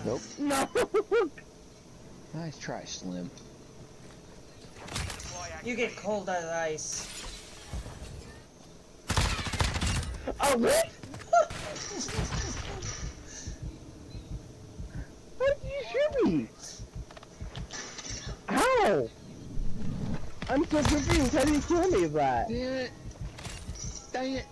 Nope. No! Nice try, Slim. You get cold as ice. Oh, what? How did you shoot me? How? I'm so confused. How did you kill me with that? Damn it. Dang it.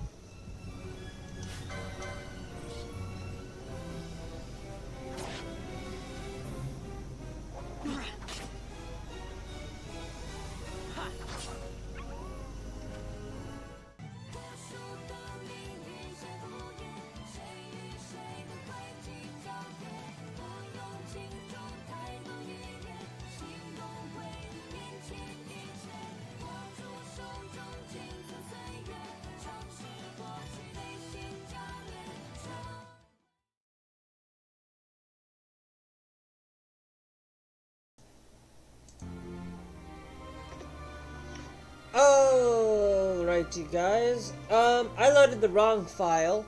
Alrighty guys, I loaded the wrong file,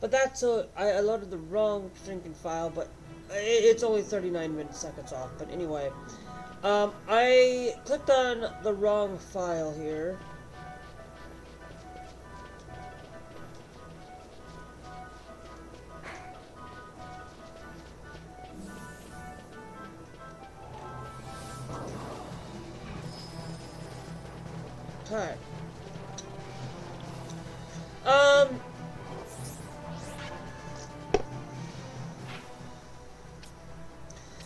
but that's I loaded the wrong drinking file, but it's only 39 milliseconds off, but anyway, I clicked on the wrong file here. Okay.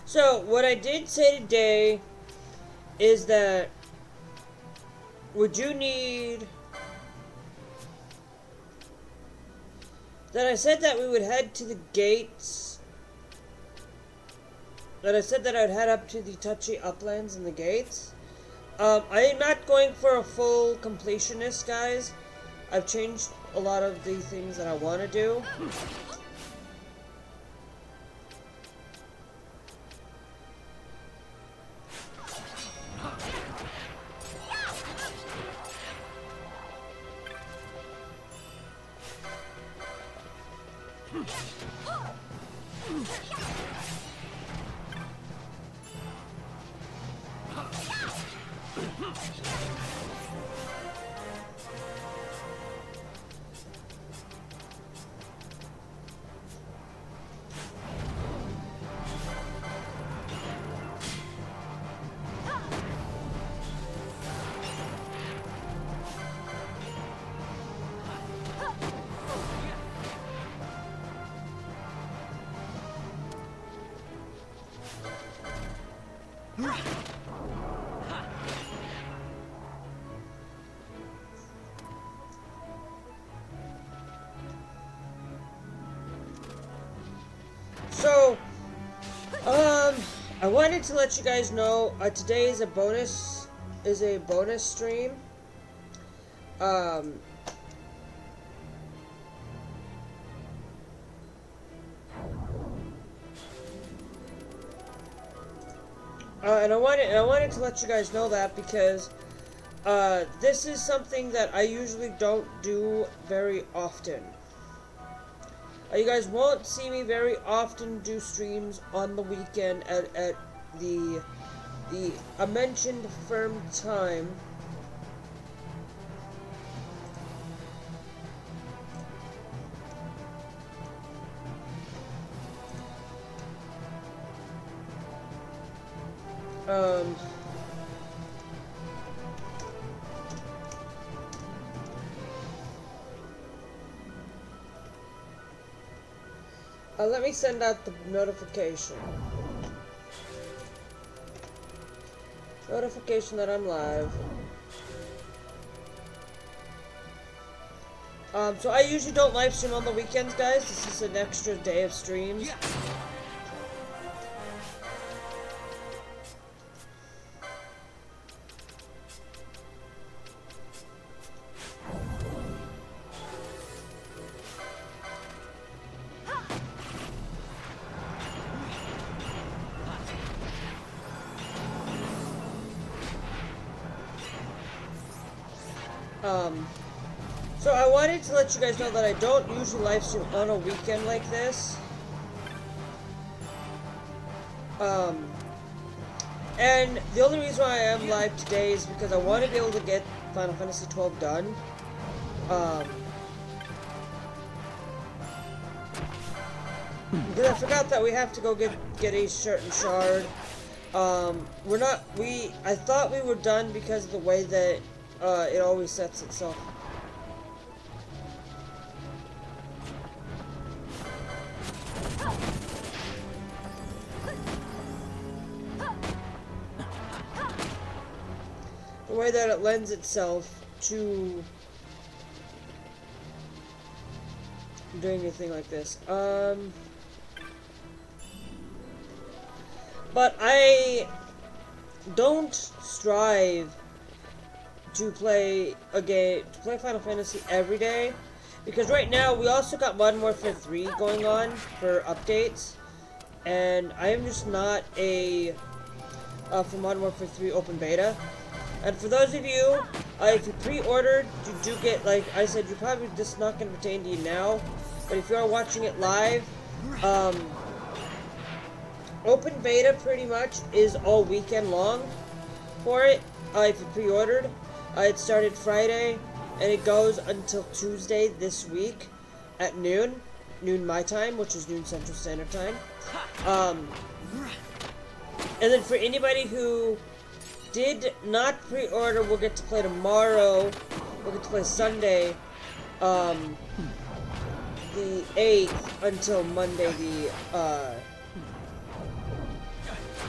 So what I did say today is that would you need that I said that we would head to the gates, that I said that I would head up to the touchy uplands and the gates. I am not going for a full completionist, guys. I've changed a lot of the things that I want to do. So, I wanted to let you guys know today is a bonus stream. And I wanted to let you guys know that because this is something that I usually don't do very often. You guys won't see me very often do streams on the weekend at the mentioned firm time. Let me send out the notification. Notification that I'm live. So I usually don't live stream on the weekends, guys. This is an extra day of streams. So I wanted to let you guys know that I don't usually live stream on a weekend like this. And the only reason why I am live today is because I want to be able to get Final Fantasy 12 done. Because I forgot that we have to go get a certain shard. I thought we were done because of the way that it always sets itself. The way that it lends itself to doing anything like this. But I don't strive to play Final Fantasy every day, because right now we also got Modern Warfare 3 going on for updates, and I am just not a for Modern Warfare 3 open beta. And for those of you, if you pre-ordered, you do get, like I said, you're probably just not going to pertain to you now, but if you are watching it live, open beta pretty much is all weekend long for it. If you pre-ordered, it started Friday and it goes until Tuesday this week at noon my time, which is noon Central Standard Time. And then for anybody who did not pre-order, we'll get to play tomorrow. We'll get to play Sunday, the 8th until Monday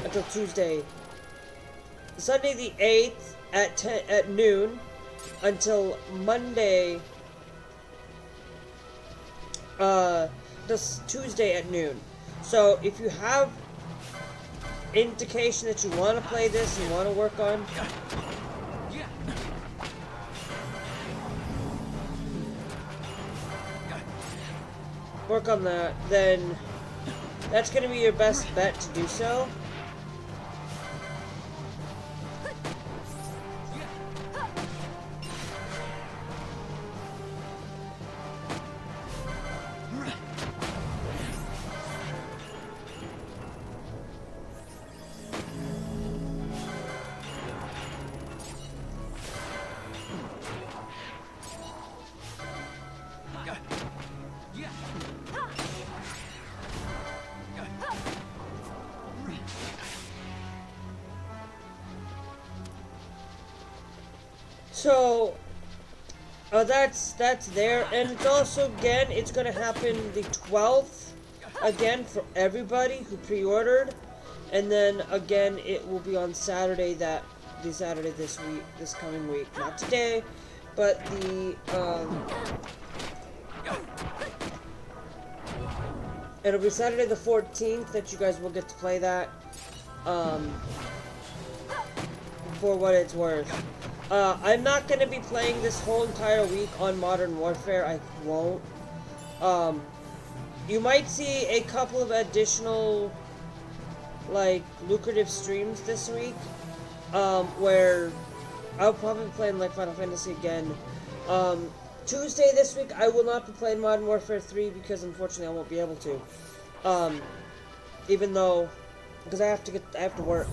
until Tuesday. Sunday the 8th at noon until Monday, this Tuesday at noon. So if you have indication that you want to play this and want to work on that, then that's going to be your best bet to do so. So, that's there, and it's also, again, it's going to happen the 12th, again, for everybody who pre-ordered, and then, again, it will be on Saturday, this week, this coming week, not today, but it'll be Saturday the 14th that you guys will get to play that, for what it's worth. I'm not going to be playing this whole entire week on Modern Warfare. I won't. You might see a couple of additional, like, lucrative streams this week, where I'll probably be playing, like, Final Fantasy again. Tuesday this week, I will not be playing Modern Warfare 3 because, unfortunately, I won't be able to. Even though, because I have to work.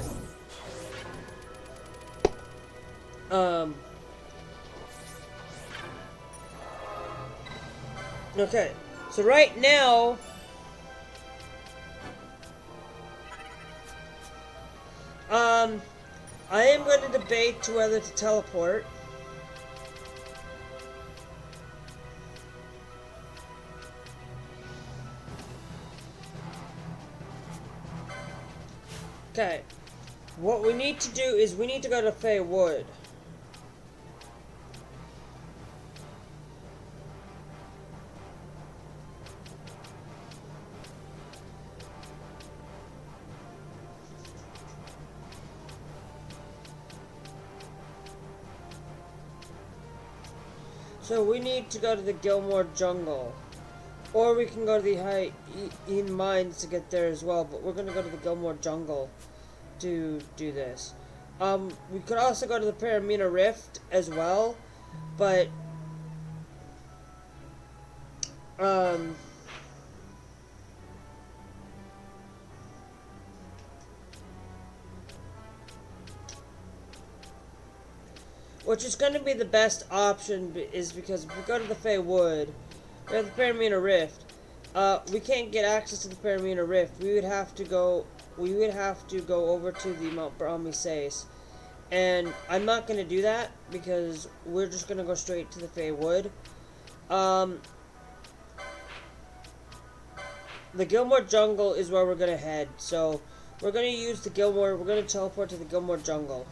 Okay, so right now, I am going to debate to whether to teleport. Okay, what we need to do is we need to go to Feywood. So we need to go to the Gilmore Jungle. Or we can go to the High Mines to get there as well, but we're going to go to the Gilmore Jungle to do this. We could also go to the Paramina Rift as well, but which is going to be the best option, is because if we go to the feywood, we have the Paramina Rift. We can't get access to the Paramina Rift. We would have to go over to the Mount Brahmisace. And I'm not going to do that because we're just going to go straight to the feywood. The Gilmore Jungle is where we're going to head. So we're going to use the Gilmore. We're going to teleport to the Gilmore Jungle.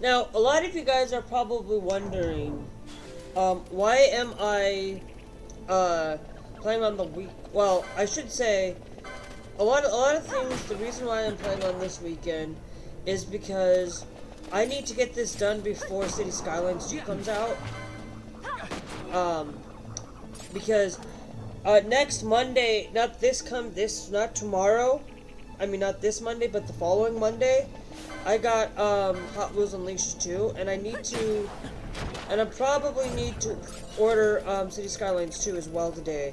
Now, a lot of you guys are probably wondering, why am I playing on the week? Well, I should say, a lot of things. The reason why I'm playing on this weekend is because I need to get this done before City Skylines 2 comes out. Because next Monday, not tomorrow. I mean, not this Monday, but the following Monday. I got Hot Wheels Unleashed 2, and I probably need to order City Skylines 2 as well today.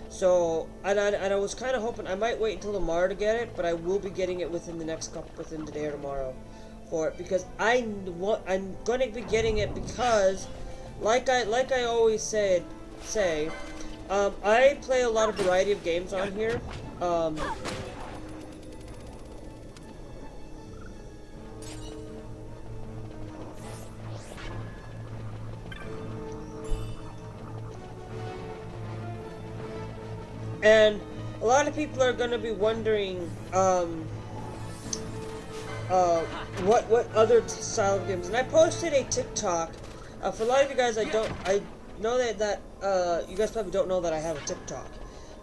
So, and I was kind of hoping I might wait until tomorrow to get it, but I will be getting it within today or tomorrow for it, because I'm going to be getting it because, like I always say, I play a lot of variety of games on here. And a lot of people are going to be wondering, what other style of games. And I posted a TikTok. For a lot of you guys, I know that you guys probably don't know that I have a TikTok.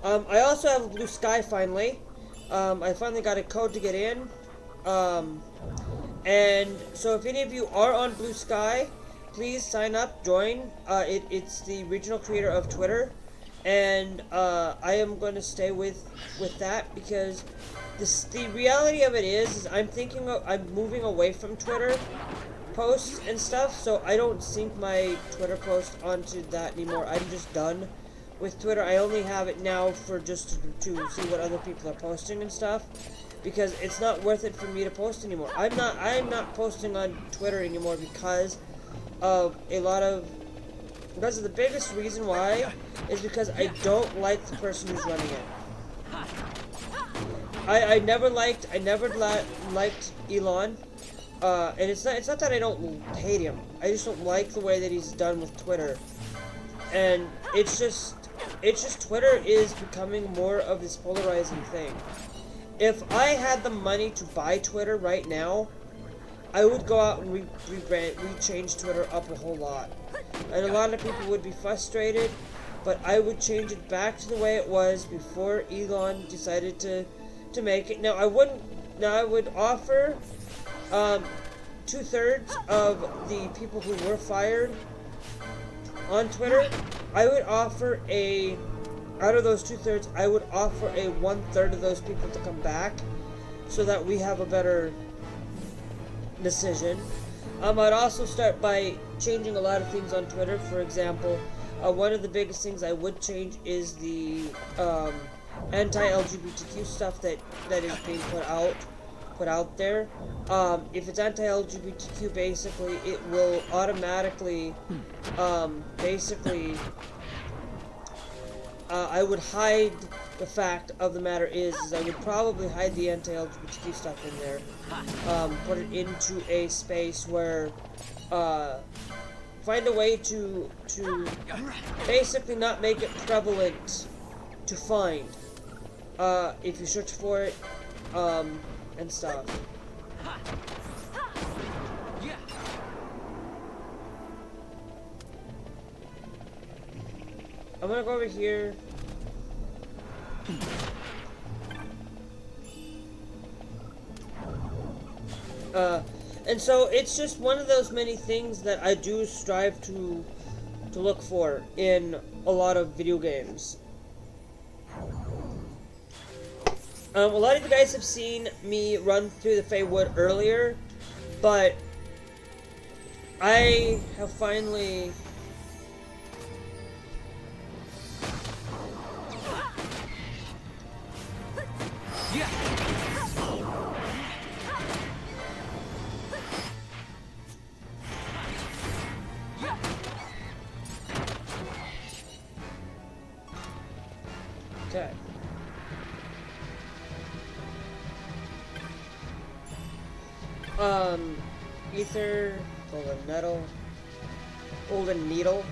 I also have a Blue Sky finally. I finally got a code to get in. And so if any of you are on Blue Sky, please sign up, join. It's the regional creator of Twitter. And I am going to stay with that because the reality of it is I'm moving away from Twitter posts and stuff, so I don't sync my Twitter post onto that anymore. I'm just done with Twitter. I only have it now for just to see what other people are posting and stuff, because it's not worth it for me to post anymore. I'm not posting on Twitter anymore because of because of the biggest reason why is because I don't like the person who's running it. I never liked Elon, and it's not that I don't hate him. I just don't like the way that he's done with Twitter, and it's just Twitter is becoming more of this polarizing thing. If I had the money to buy Twitter right now, I would go out and change Twitter up a whole lot. And a lot of people would be frustrated, but I would change it back to the way it was before Elon decided to make it. Now I would offer 2/3 of the people who were fired on Twitter. I would offer out of those 2/3, I would offer 1/3 of those people to come back, so that we have a better decision. I'd also start by changing a lot of things on Twitter. For example, one of the biggest things I would change is the anti-LGBTQ stuff that is being put out there. If it's anti-LGBTQ, basically it will automatically I would hide the fact of the matter is I would probably hide the anti-LGBTQ stuff in there, put it into a space where, find a way to basically not make it prevalent to find, if you search for it, and stuff. I'm gonna go over here. And so it's just one of those many things that I do strive to to look for in a lot of video games. A lot of you guys have seen me run through the feywood earlier, but I have finally... Okay. Ether, golden needle.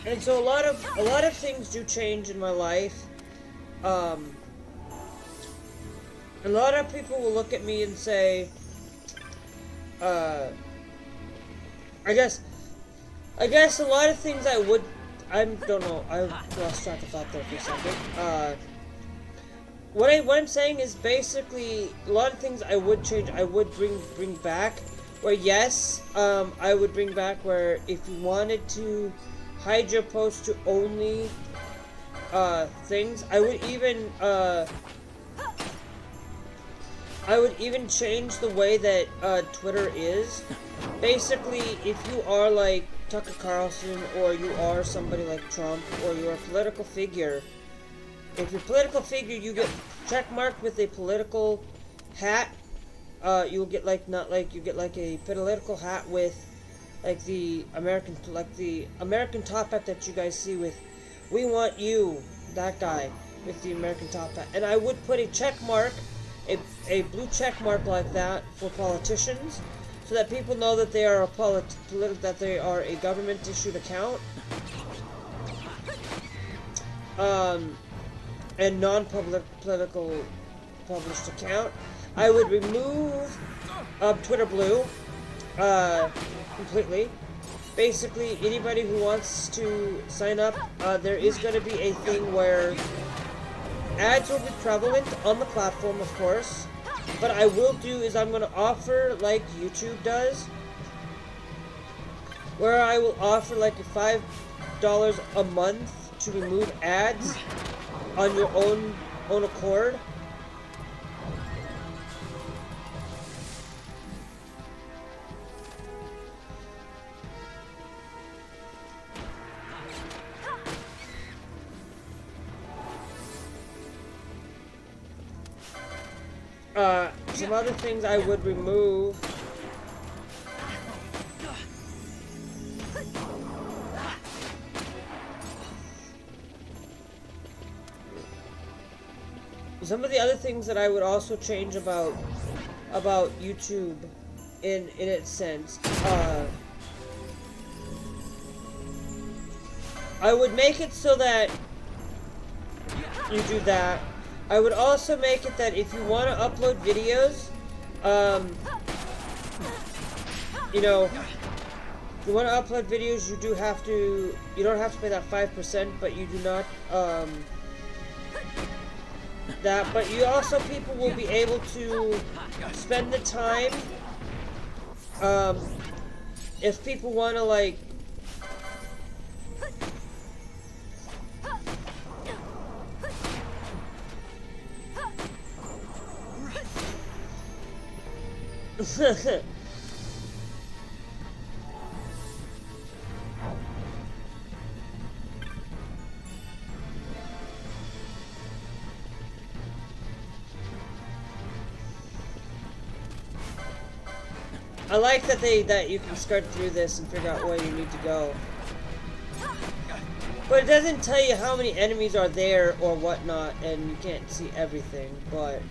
And so a lot of things do change in my life. A lot of people will look at me and say, I guess a lot of things I don't know, I lost track of thought there for a second. What I'm saying is basically a lot of things I would change, I would bring back. Where yes, I would bring back where if you wanted to hide your post to only things, I would even change the way that Twitter is. Basically, if you are like Tucker Carlson, or you are somebody like Trump, or you're a political figure, if you're a political figure, you get checkmarked with a political hat. You'll get like you get like a political hat with like the American top hat that you guys see with "We want you," that guy with the American top hat. And I would put a check mark, a blue check mark like that for politicians, so that people know that they are that they are a government issued account, and non-political published account. I would remove Twitter Blue completely. Basically, anybody who wants to sign up, there is going to be a thing where ads will be prevalent on the platform, of course. But I will do is I'm going to offer like YouTube does, where I will offer like a $5 a month to remove ads on your own accord. Some other things I would remove. Some of the other things that I would also change about YouTube in its sense. I would make it so that you do that. I would also make it that if you want to upload videos, you know, if you want to upload videos, you don't have to pay that 5%, but you do not, but you also, people will be able to spend the time, if people want to, like, I like that you can skirt through this and figure out where you need to go. But it doesn't tell you how many enemies are there or whatnot, and you can't see everything, but...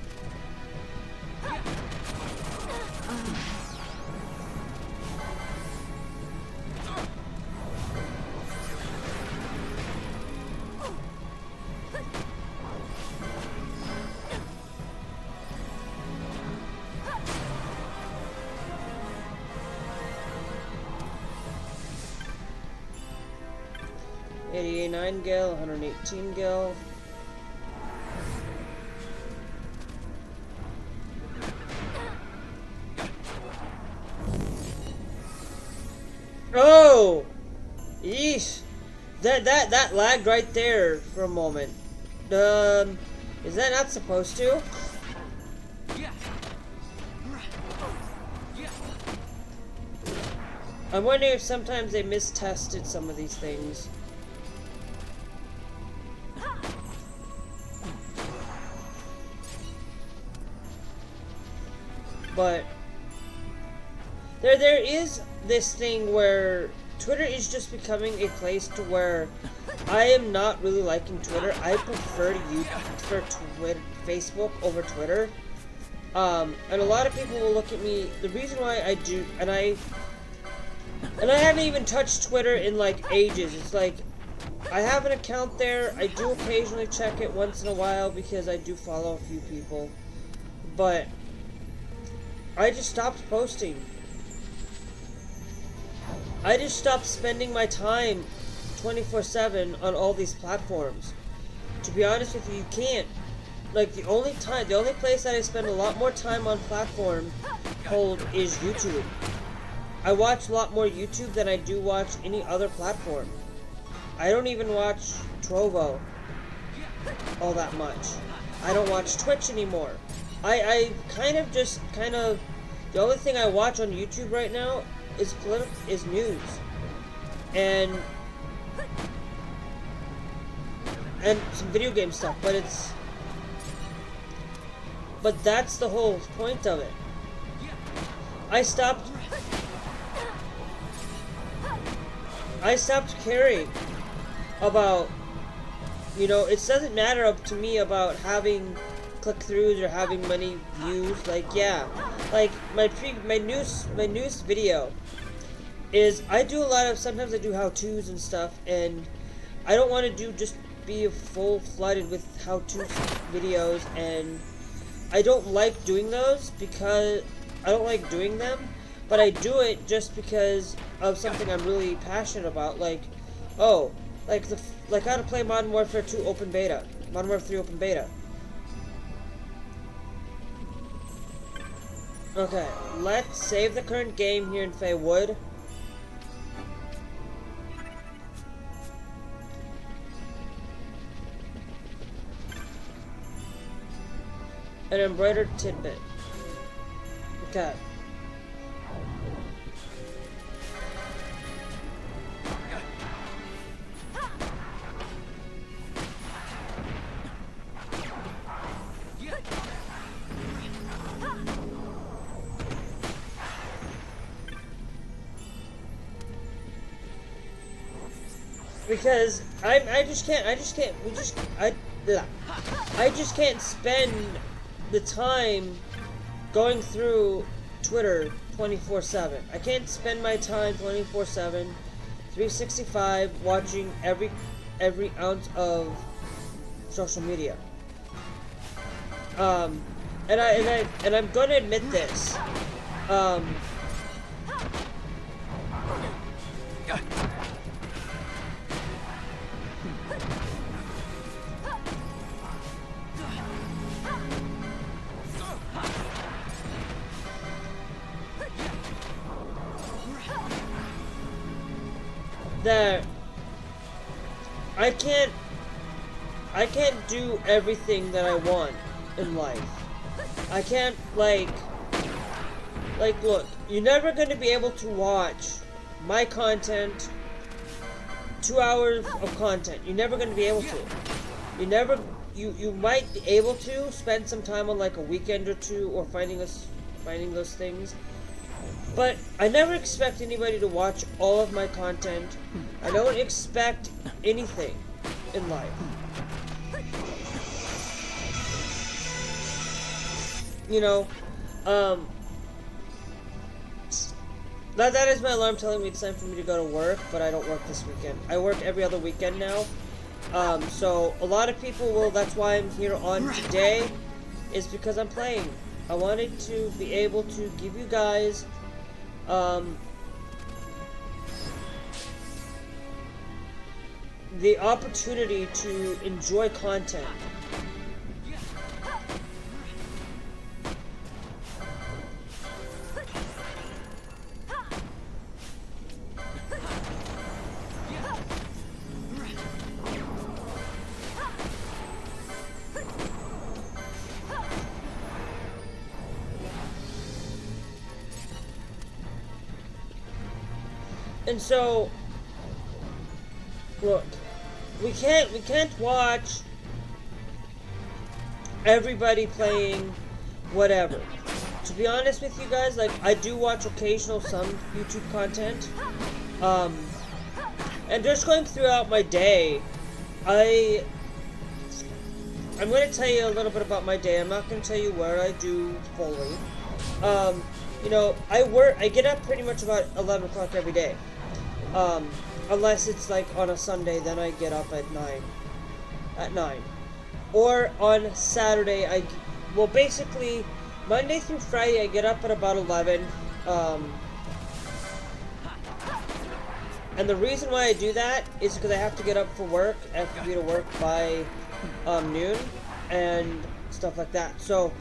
89 gil, 118 gil. Oh! Yeesh! That lagged right there for a moment. Is that not supposed to? I'm wondering if sometimes they mistested some of these things. But there is this thing where Twitter is just becoming a place to where I am not really liking Twitter. I prefer Facebook over Twitter. And a lot of people will look at me. The reason why I do, and I haven't even touched Twitter in like ages. It's like I have an account there. I do occasionally check it once in a while because I do follow a few people, but I just stopped posting. I just stopped spending my time 24/7 on all these platforms. To be honest with you, you can't. Like the only place that I spend a lot more time on platform hold is YouTube. I watch a lot more YouTube than I do watch any other platform. I don't even watch Trovo all that much. I don't watch Twitch anymore. I kind of the only thing I watch on YouTube right now is news and some video game stuff, but that's the whole point of it. I stopped caring about, it doesn't matter up to me about having click-throughs or having many views. Like, yeah, like my newest video is sometimes I do how-tos and stuff, and I don't want to be full flooded with how-to videos, and I don't like doing those because I don't like doing them, but I do it just because of something I'm really passionate about, like how to play Modern Warfare 2 open beta, Modern Warfare 3 open beta. Okay, let's save the current game here in Feywood. An embroidered tidbit. Okay. Because I just can't spend the time going through Twitter 24/7. I can't spend my time 24/7, 365 watching every ounce of social media. And I'm gonna admit this. That I can't do everything that I want in life. I can't like look, you're never going to be able to watch my content, 2 hours of content. You're never going to be able to. You might be able to spend some time on like a weekend or two or finding those things. But I never expect anybody to watch all of my content. I don't expect anything in life. That is my alarm telling me it's time for me to go to work, but I don't work this weekend. I work every other weekend now. So a lot of people will, that's why I'm here on today, is because I'm playing. I wanted to be able to give you guys the opportunity to enjoy content. And so, look, we can't watch everybody playing whatever. To be honest with you guys, like, I do watch occasional some YouTube content, and just going throughout my day, I'm going to tell you a little bit about my day. I'm not going to tell you where I do fully. You know, I get up pretty much about 11 o'clock every day. Unless it's like on a Sunday, then I get up at 9. Or on Saturday, well, basically, Monday through Friday, I get up at about 11. And the reason why I do that is because I have to get up for work. I have to be to work by noon and stuff like that. So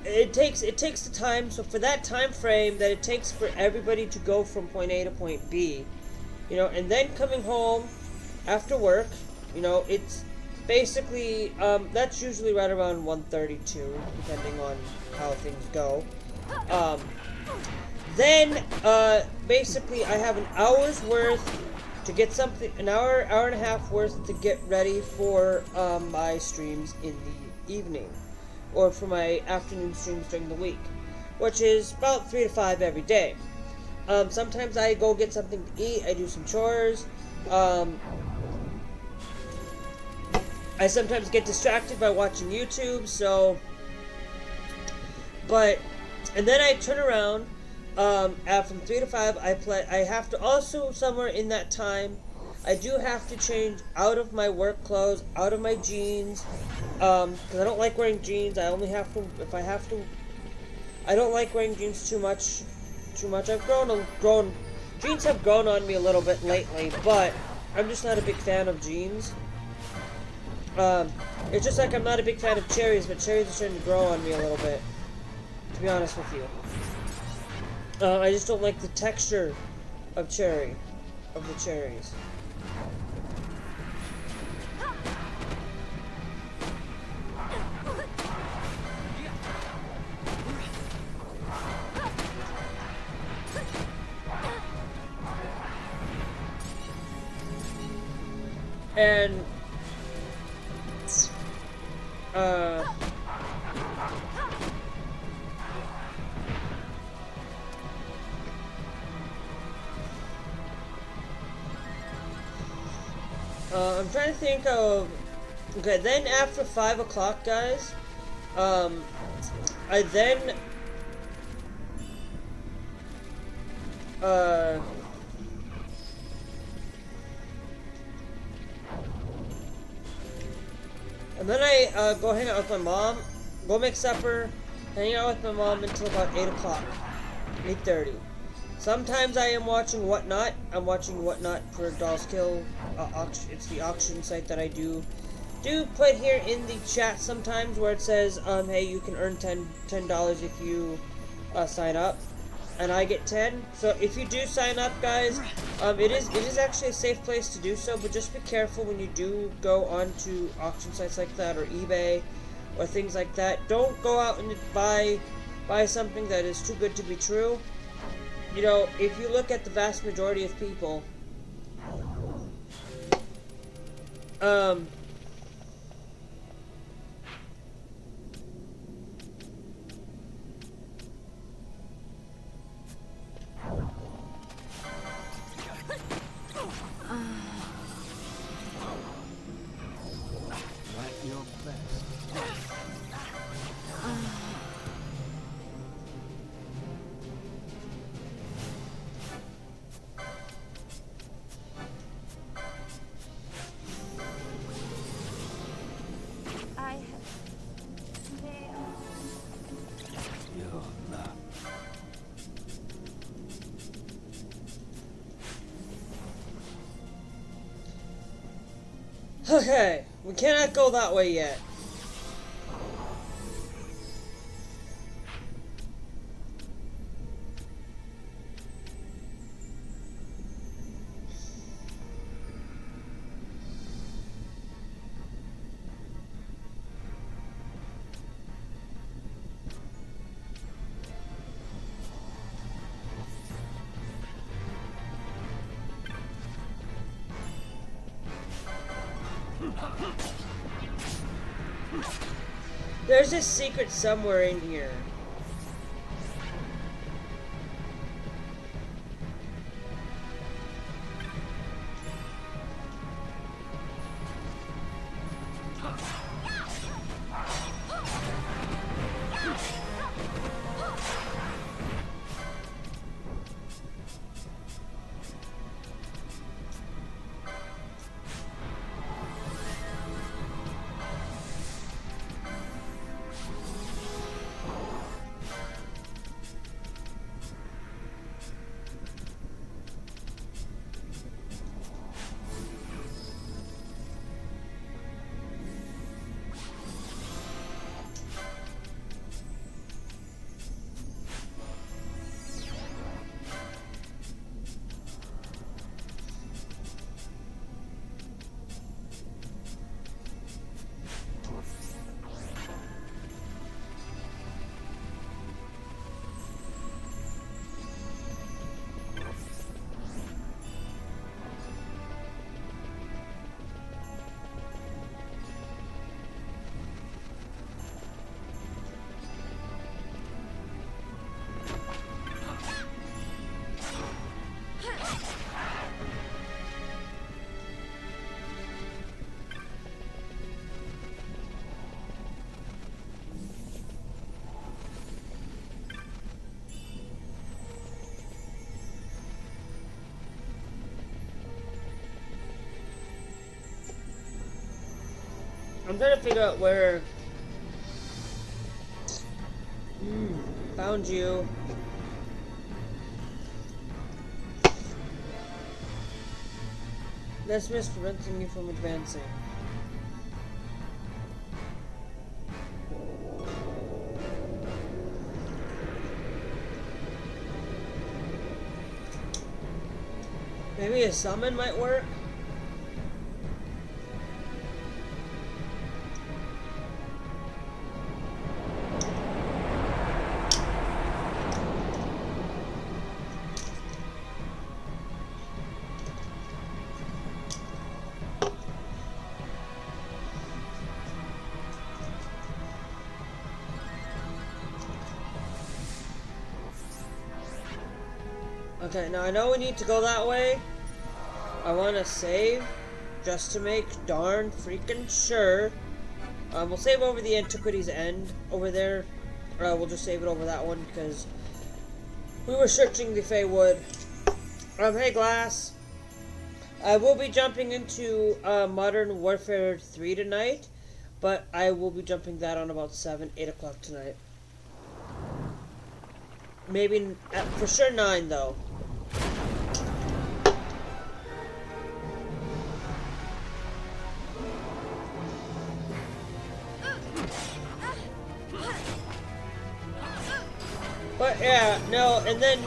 it takes the time. So for that time frame that it takes for everybody to go from point A to point B, you know, and then coming home after work, you know, it's basically that's usually right around 1:32, depending on how things go. Then basically I have an hour's worth to get something, an hour and a half worth to get ready for my streams in the evening, or for my afternoon streams during the week, which is about 3 to 5 every day. Sometimes I go get something to eat, I do some chores, I sometimes get distracted by watching YouTube, so, and then I turn around, from 3 to 5, I have to also, somewhere in that time, I do have to change out of my work clothes, out of my jeans, because I don't like wearing jeans. I only have to, if I have to, I don't like wearing jeans too much. I've grown, jeans have grown on me a little bit lately, but I'm just not a big fan of jeans. It's just like I'm not a big fan of cherries, but cherries are starting to grow on me a little bit, to be honest with you. I just don't like the texture of the cherries. And I'm trying to think of, okay, then after 5 o'clock, guys, I then, and then I go hang out with my mom, go make supper, hang out with my mom until about 8 o'clock, 8:30. Sometimes I am watching Whatnot. I'm watching Whatnot for Doll's Kill auction. It's the auction site that I do put here in the chat sometimes, where it says, hey, you can earn $10 if you sign up, and I get 10. So if you do sign up, guys, it is actually a safe place to do so, but just be careful when you do go onto auction sites like that, or eBay, or things like that. Don't go out and buy something that is too good to be true. You know, if you look at the vast majority of people, Okay, we cannot go that way yet. There's a secret somewhere in here. I'm trying to figure out where... found you. That's preventing you from advancing. Maybe a summon might work? Okay, now I know we need to go that way. I want to save just to make darn freaking sure. We'll save over the Antiquities End over there. We'll just save it over that one because we were searching the feywood. Hey Glass. I will be jumping into Modern Warfare 3 tonight, but I will be jumping that on about 7, 8 o'clock tonight. Maybe, for sure 9 though. But yeah, no, and then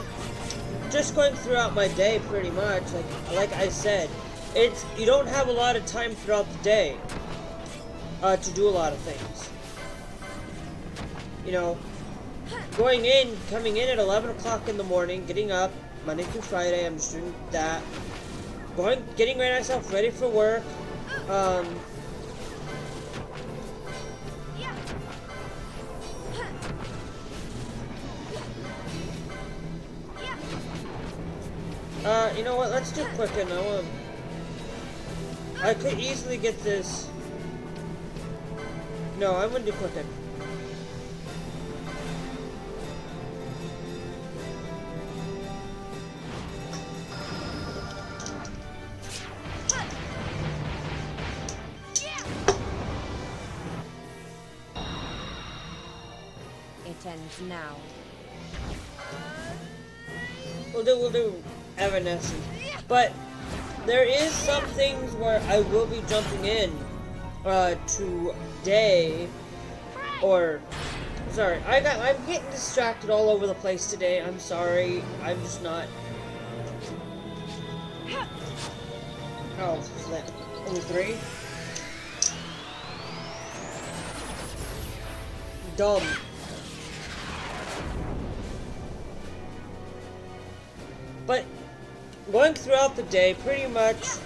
just going throughout my day pretty much, like I said, you don't have a lot of time throughout the day to do a lot of things. You know, coming in at 11 o'clock in the morning, getting up, Monday through Friday, I'm just doing that. Getting myself ready for work. You know what, let's do Quicken. I could easily get this. No, I'm gonna do Quicken. It ends now. We'll do Evanescence. But there is some things where I will be jumping in today, or sorry, I'm getting distracted all over the place today. I'm sorry. I'm just not. Oh, flip. Only 3? Dumb. But going throughout the day, pretty much,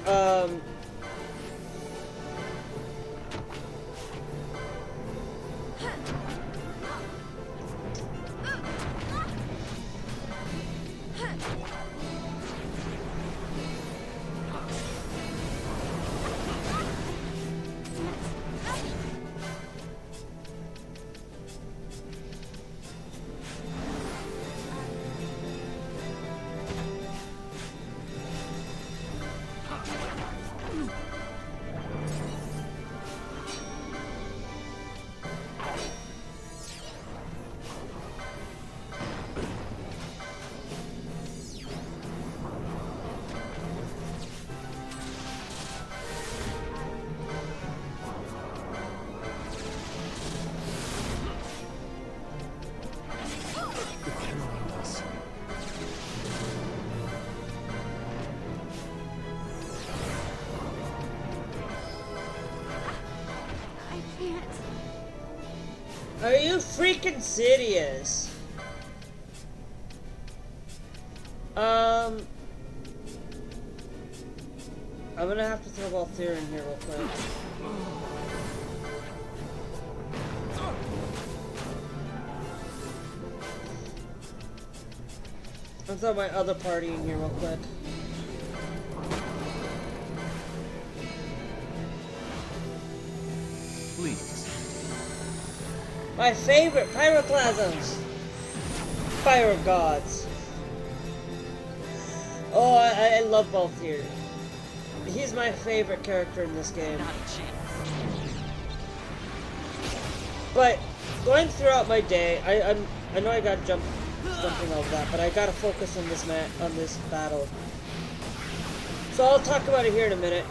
are you freaking serious? I'm gonna have to throw Balthier in here real quick. I'll throw my other party in here real quick. Please. My favorite pyroclasms! Fire of gods. Oh, I love Balthier. He's my favorite character in this game. Not a chance. But going throughout my day, I know I got jumping over that, but I gotta focus on this battle. So I'll talk about it here in a minute.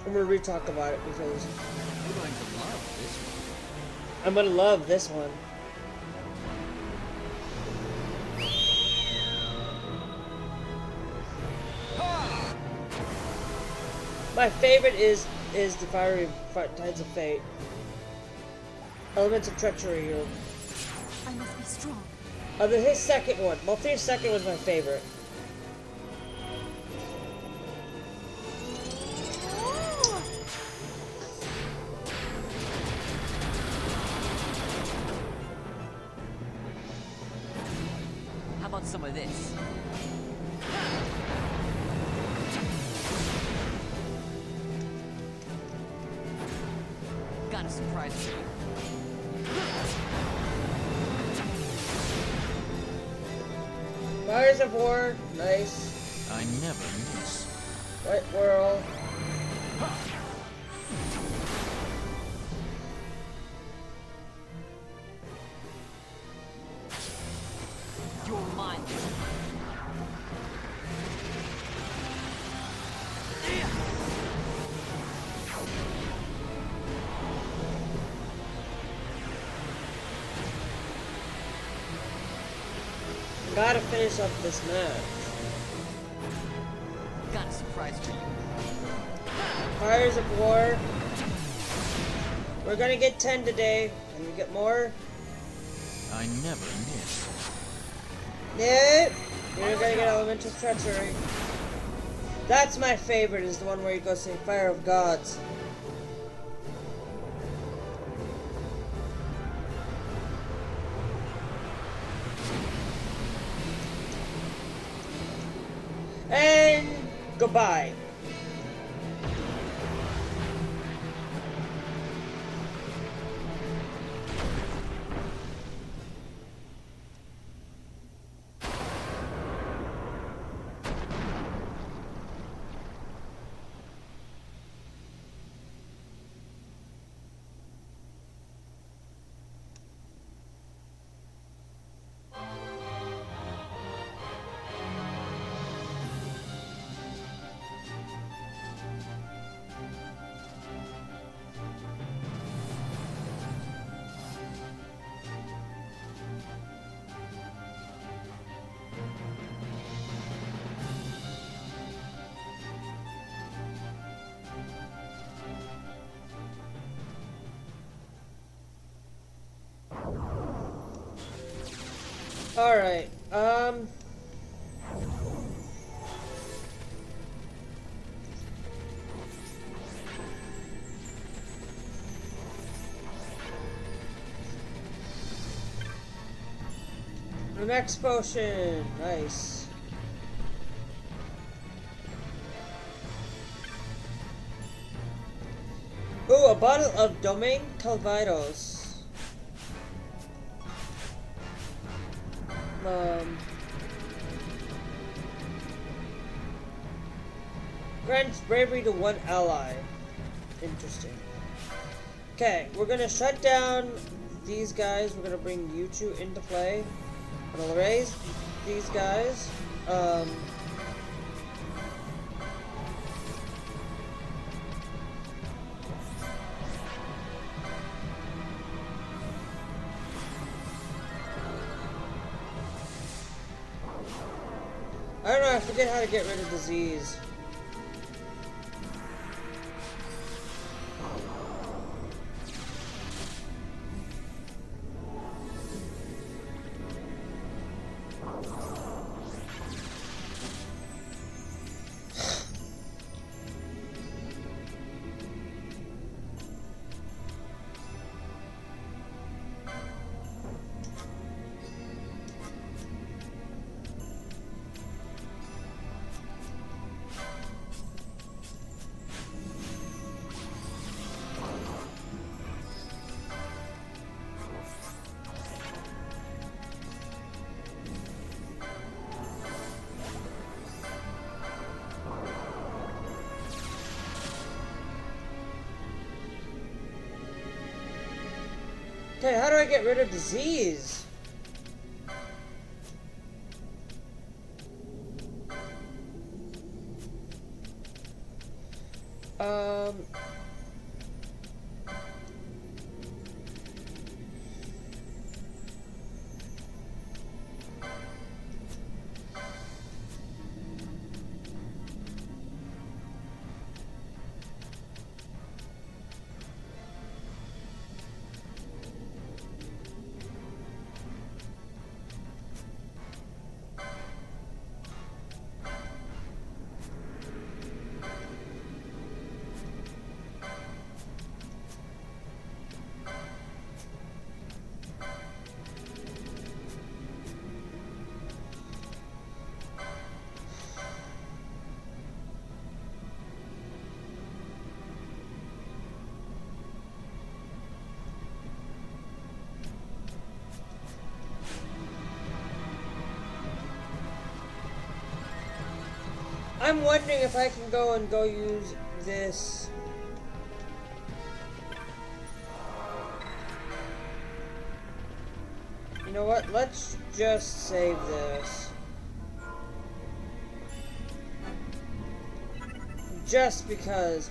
I'm gonna re-talk about it because You're going to love this one. I'm gonna love this one. My favorite is the fiery tides of fate. Elements of treachery. I must be strong. His second one. Balthier's second was my favorite. How about some of this? Got a surprise for you. Fires of War, nice. I never miss. White Whirl. You're mine. Gotta finish up this match. Got a surprise for you. Fires of War. We're gonna get 10 today. Can we get more? I never miss. Nope. You're gonna get Elemental Treachery. That's my favorite, is the one where you go say Fire of Gods. And goodbye. Alright, the next potion, nice. Ooh, a bottle of Domain Calvados. Grants bravery to one ally. Interesting. Okay, we're gonna shut down these guys. We're gonna bring you two into play. I'm gonna raise these guys. I don't know, I forget how to get rid of disease. Okay, how do I get rid of disease? I'm wondering if I can go use this. You know what? Let's just save this. Just because.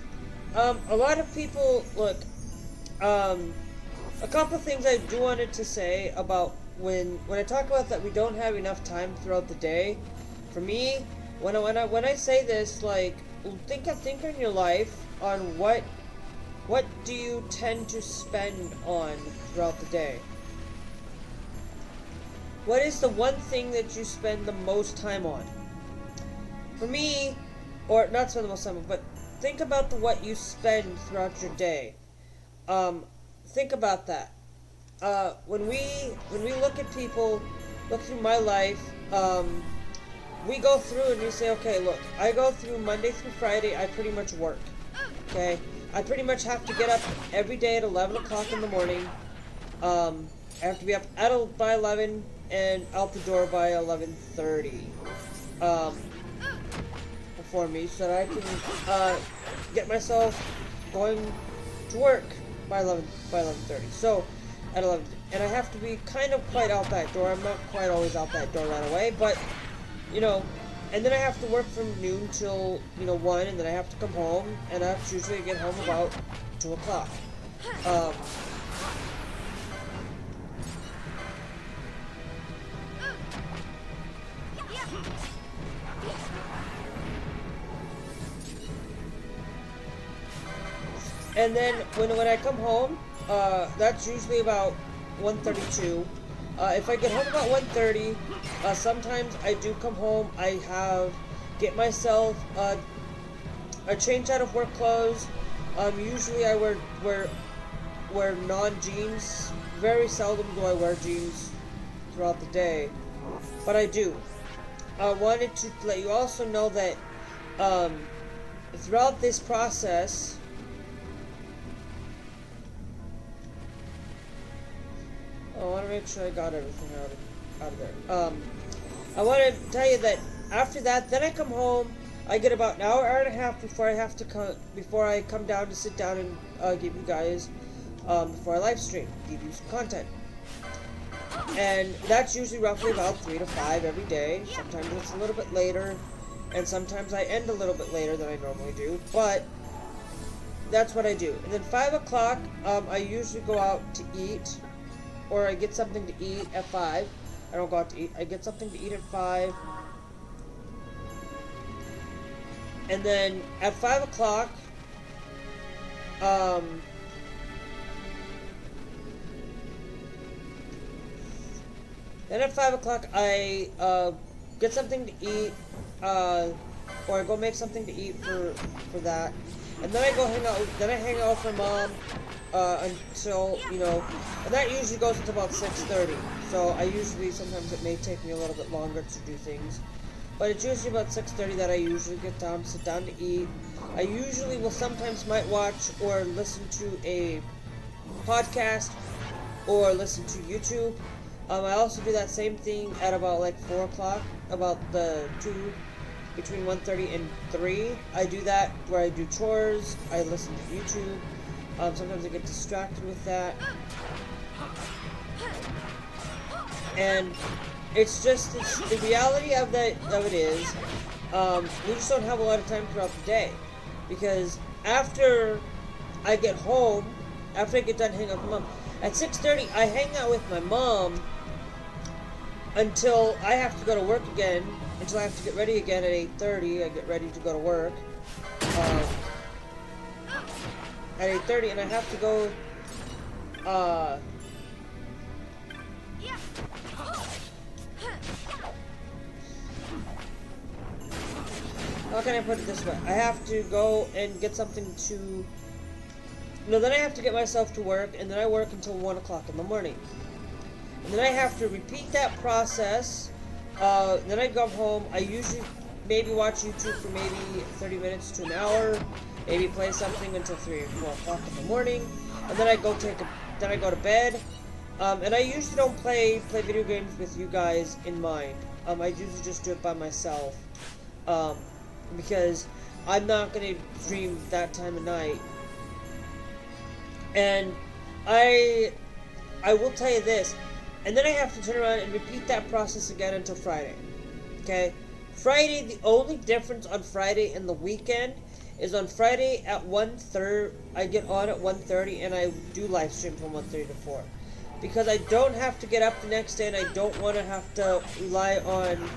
A lot of people, look, a couple things I do wanted to say about when I talk about that we don't have enough time throughout the day. For me, when I say this, like, think in your life on what do you tend to spend on throughout the day? What is the one thing that you spend the most time on? For me, or not spend the most time on, but think about what you spend throughout your day. Think about that. When we look at people, look through my life, we go through and we say, okay, look, I go through Monday through Friday, I pretty much work, okay? I pretty much have to get up every day at 11 o'clock in the morning. I have to be up by 11 and out the door by 11:30 for me, so that I can get myself going to work by 11:30. So at 11, and I have to be kind of quite out that door. I'm not quite always out that door right away, but you know, and then I have to work from noon till 1, and then I have to come home, and that's usually I get home about 2 o'clock. And then when I come home, that's usually about 1:32. If I get home about 1:30, sometimes I do come home. Get myself a change out of work clothes. Usually I wear non-jeans. Very seldom do I wear jeans throughout the day, but I do. I wanted to let you also know that throughout this process, I want to make sure I got everything out of there. I want to tell you that after that, then I come home. I get about an hour and a half before I come down to sit down and give you guys before I live stream, give you some content. And that's usually roughly about 3 to 5 every day. Sometimes it's a little bit later, and sometimes I end a little bit later than I normally do, but that's what I do. And then 5 o'clock, I usually go out to eat, or I get something to eat at 5. I don't go out to eat. I get something to eat at 5. And then at 5 o'clock, then at 5 o'clock I get something to eat, or I go make something to eat for that, and then I go hang out. Then I hang out with my mom until, you know, and that usually goes until about 6:30. So sometimes it may take me a little bit longer to do things, but it's usually about 6:30 that I usually sit down to eat. I usually will sometimes might watch or listen to a podcast or listen to YouTube. I also do that same thing at about like 4 o'clock, between 1:30 and 3. I do that where I do chores, I listen to YouTube. Sometimes I get distracted with that. And the reality of it is, we just don't have a lot of time throughout the day. Because after I get home, after I get done hanging out with my mom, at 6:30 I hang out with my mom until I have to go to work again, until I have to get ready again at 8:30. I get ready to go to work at 8:30, and I have to go how can I put it this way? I have to go and get something to... No, then I have to get myself to work, and then I work until 1 o'clock in the morning. And then I have to repeat that process. Then I come home. I usually maybe watch YouTube for maybe 30 minutes to an hour. Maybe play something until 3 or 4 o'clock in the morning. And then I go to bed. And I usually don't play video games with you guys in mind. I usually just do it by myself. Because I'm not going to stream that time of night. And I will tell you this. And then I have to turn around and repeat that process again until Friday. Okay? Friday, the only difference on Friday and the weekend is on Friday at 1:30, I get on at 1:30 and I do live stream from 1:30 to 4. Because I don't have to get up the next day and I don't want to have to rely on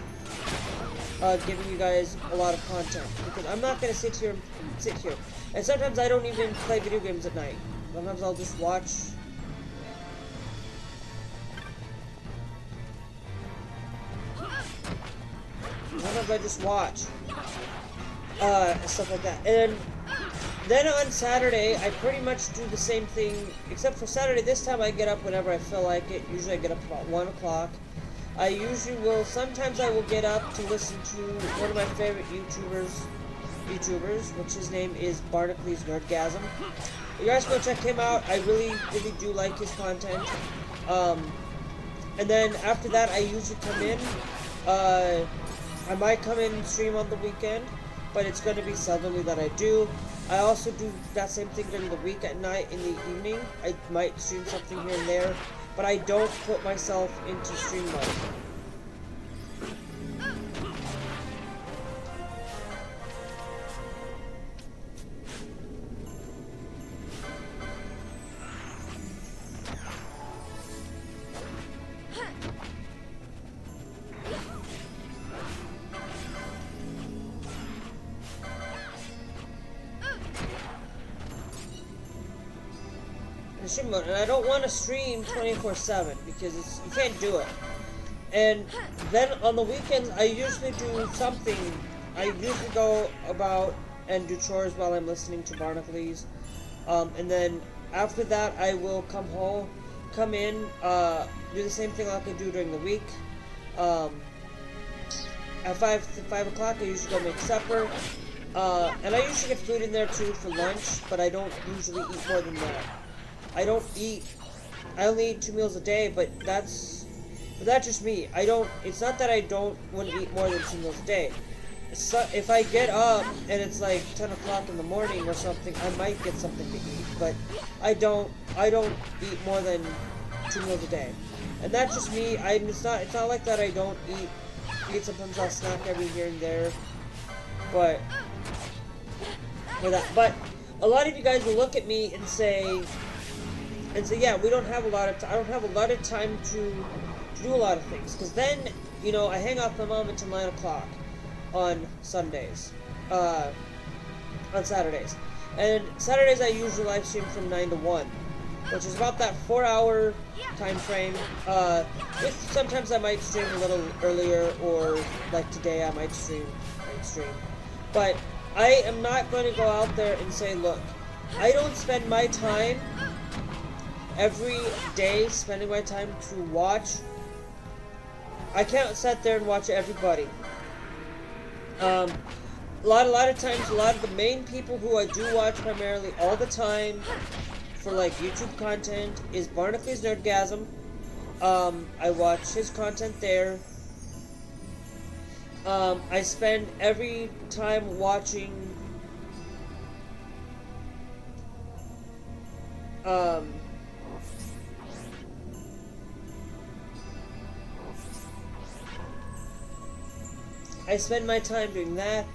giving you guys a lot of content. Because I'm not going to sit here. And sometimes I don't even play video games at night. Sometimes I'll just watch. Sometimes I just watch. Stuff like that. And then on Saturday, I pretty much do the same thing. Except for Saturday, this time I get up whenever I feel like it. Usually I get up about 1 o'clock. I usually will, sometimes I will get up to listen to one of my favorite YouTubers, which his name is Barnacles Nerdgasm. You guys go check him out. I really, really do like his content. And then after that, I usually come in. I might come in and stream on the weekend, but it's going to be seldomly that I do. I also do that same thing during the week at night, in the evening. I might stream something here and there, but I don't put myself into stream mode. stream mode, and I don't want to stream 24/7 because you can't do it. And then on the weekends, I usually do something. I usually go about and do chores while I'm listening to Barnacles. And then after that, I will come home, come in, do the same thing like I do during the week. At 5 o'clock, I usually go make supper. And I usually get food in there too for lunch, but I don't usually eat more than that. I only eat 2 meals a day, but that's just me. It's not that I don't want to eat more than 2 meals a day. So if I get up and it's like 10 o'clock in the morning or something, I might get something to eat, but I don't eat more than 2 meals a day. And that's just me. It's not like that I don't eat. Sometimes I'll snack every here and there, but a lot of you guys will look at me and say, yeah, I don't have a lot of time to do a lot of things, because then, you know, I hang out with my mom until 9 o'clock on Sundays, on Saturdays, and Saturdays I usually live stream from 9 to 1, which is about that 4-hour time frame. Sometimes I might stream a little earlier, or like today I might stream, but I am not going to go out there and say, look, I don't spend my time every day spending my time to watch. I can't sit there and watch everybody. A lot of times, a lot of the main people who I do watch primarily all the time for like YouTube content is Barnacles Nerdgasm. I watch his content there. I spend every time watching I spend my time doing that.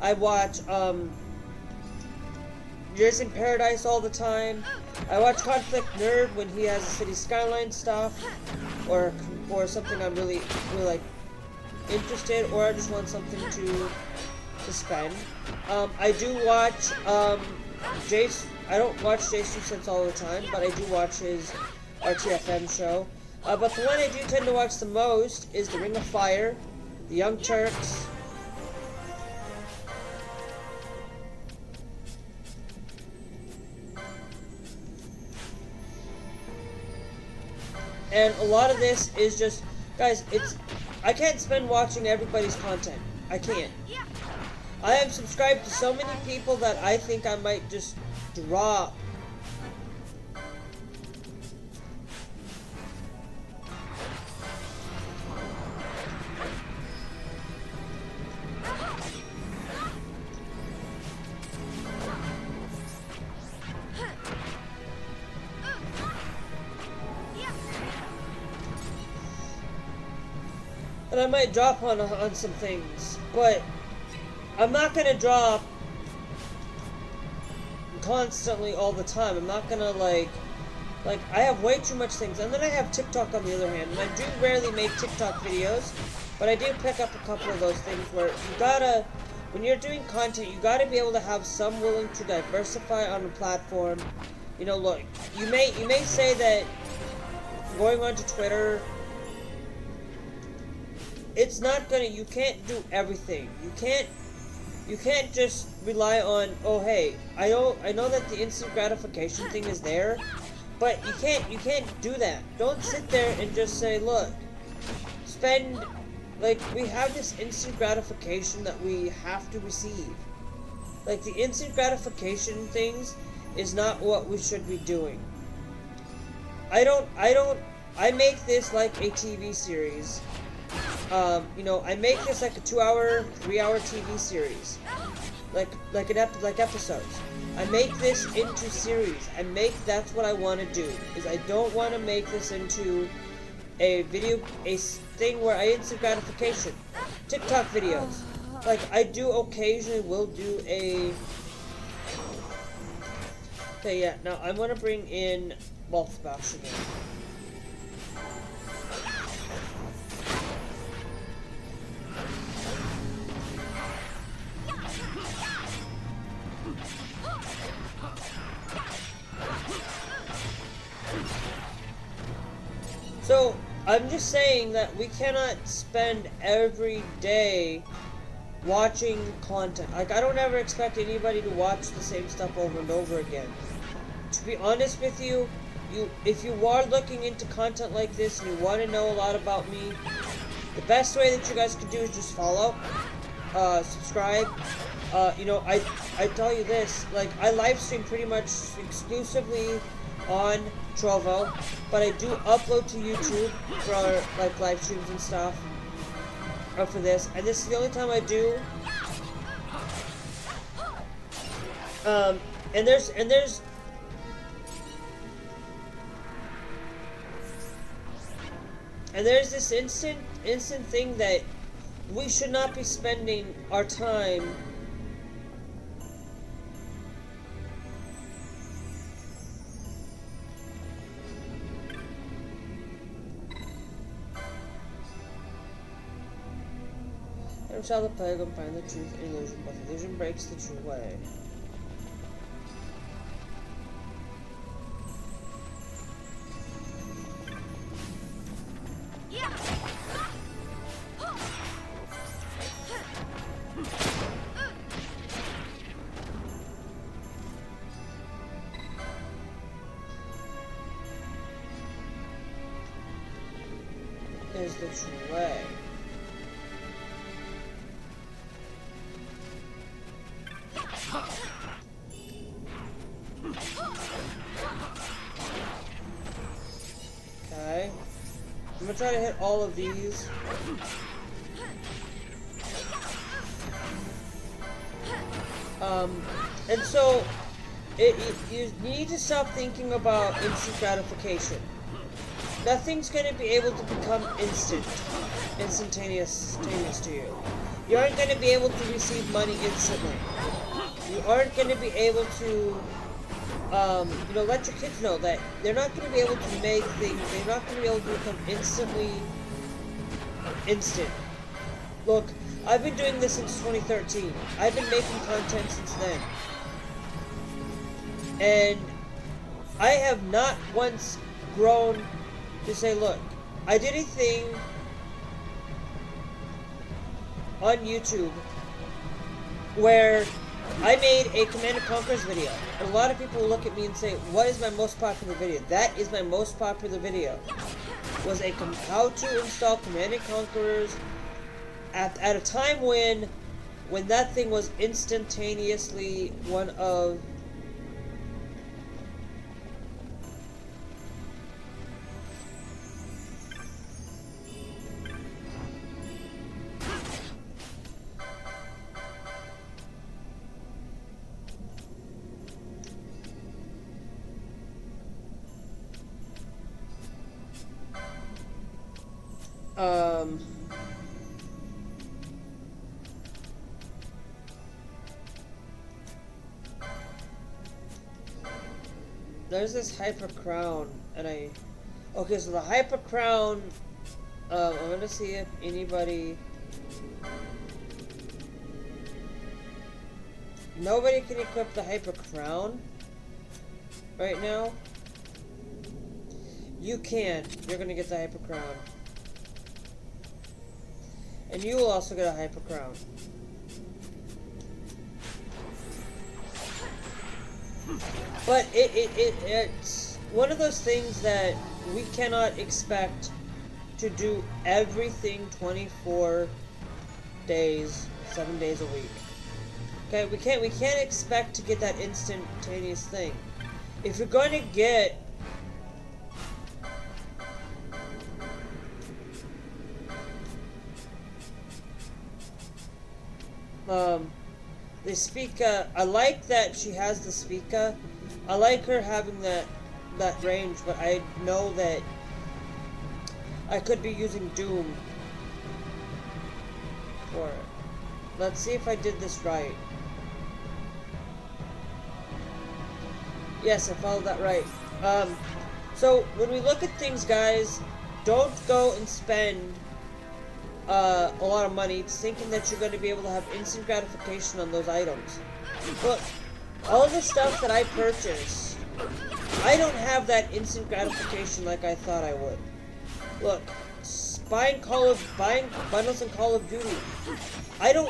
I watch Years in Paradise all the time. I watch Conflict Nerd when he has a City Skyline stuff, or something I'm really like interested, or I just want something to spend. I do watch Jace. I don't watch Jace Sense all the time, but I do watch his RTFM show. But the one I do tend to watch the most is The Ring of Fire, The Young Turks. And a lot of this is just, guys, I can't spend watching everybody's content. I can't. I am subscribed to so many people that I think I might just drop. And I might drop on some things, but I'm not gonna drop constantly all the time. I'm not gonna like I have way too much things, and then I have TikTok on the other hand, and I do rarely make TikTok videos, but I do pick up a couple of those things where you gotta, when you're doing content, you gotta be able to have some willing to diversify on the platform. You know, look, you may say that going onto Twitter, it's not gonna, you can't do everything. You can't just rely on, oh hey, I know that the instant gratification thing is there, but you can't do that. Don't sit there and just say, look, spend, like, we have this instant gratification that we have to receive. Like, the instant gratification things is not what we should be doing. I make this like a TV series. You know, I make this like a 2-hour, 3-hour TV series, like episodes. I make this into series. That's what I want to do. Is I don't want to make this into a thing where I instant gratification. TikTok videos, like I do occasionally will do a. Okay, yeah. Now I'm gonna bring in Balthbash again. So, I'm just saying that we cannot spend every day watching content. Like, I don't ever expect anybody to watch the same stuff over and over again. To be honest with you, if you are looking into content like this and you want to know a lot about me, the best way that you guys could do is just follow, subscribe. You know, I tell you this, like, I live stream pretty much exclusively on Trovo, but I do upload to YouTube for, like, live streams and stuff, for this, and this is the only time I do. And there's this instant thing that we should not be spending our time and shall the pagan find the truth in illusion, but illusion breaks the true way. Is the true way. Okay. I'm gonna try to hit all of these. And so, you need to stop thinking about instant gratification. Nothing's going to be able to become instantaneous to you. You aren't going to be able to receive money instantly. You aren't going to be able to, you know, let your kids know that they're not going to be able to make things, they're not going to be able to become instant. Look, I've been doing this since 2013. I've been making content since then. And I have not once grown to say, look, I did a thing on YouTube where I made a Command & Conquerors video. And a lot of people will look at me and say, what is my most popular video? That is my most popular video. Was a how to install Command & Conquerors at a time when that thing was instantaneously one of there's this hyper crown, and okay, so the hyper crown, I'm gonna see if anybody, nobody can equip the hyper crown right now. You can, you're gonna get the hyper crown, and you will also get a hyper crown. But it's one of those things that we cannot expect to do everything 24 days, 7 days a week. Okay, we can't expect to get that instantaneous thing. If you're going to get the speaker, I like that she has the speaker. I like her having that range, but I know that I could be using Doom for it. Let's see if I did this right. Yes, I followed that right. So when we look at things, guys, don't go and spend a lot of money thinking that you're going to be able to have instant gratification on those items. Look, all the stuff that I purchase I don't have that instant gratification like I thought I would. Look, buying bundles in Call of Duty. I'm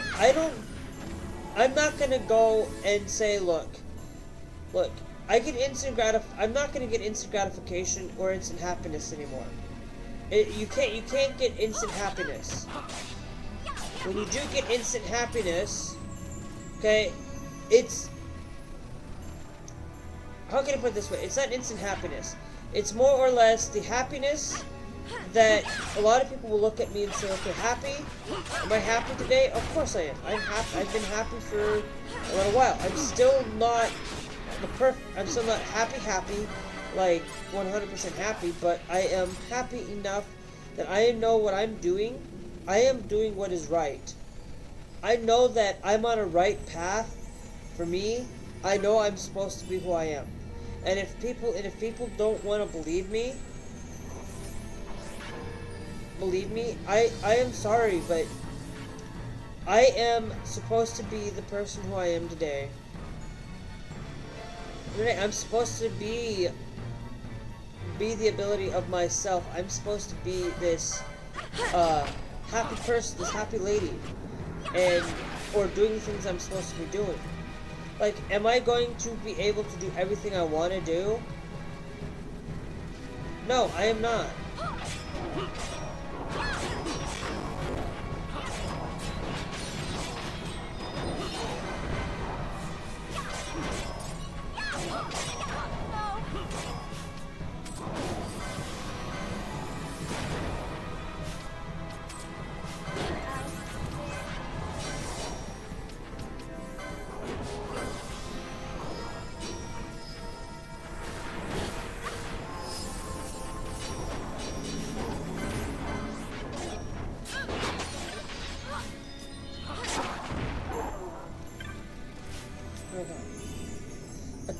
not gonna go and say, look, I get I'm not gonna get instant gratification or instant happiness anymore. You can't get instant happiness. When you do get instant happiness, okay, it's, how can I put it this way? It's not instant happiness. It's more or less the happiness that a lot of people will look at me and say, okay, happy? Am I happy today? Of course I am. I'm happy. I've been happy for a little while. I'm still not happy, like 100% happy, but I am happy enough that I know what I'm doing. I am doing what is right. I know that I'm on a right path. For me, I know I'm supposed to be who I am. And if people don't want to believe me, I am sorry, but I am supposed to be the person who I am today. I'm supposed to be the ability of myself. I'm supposed to be this happy person, this happy lady, or doing the things I'm supposed to be doing. Like, am I going to be able to do everything I want to do? No, I am not.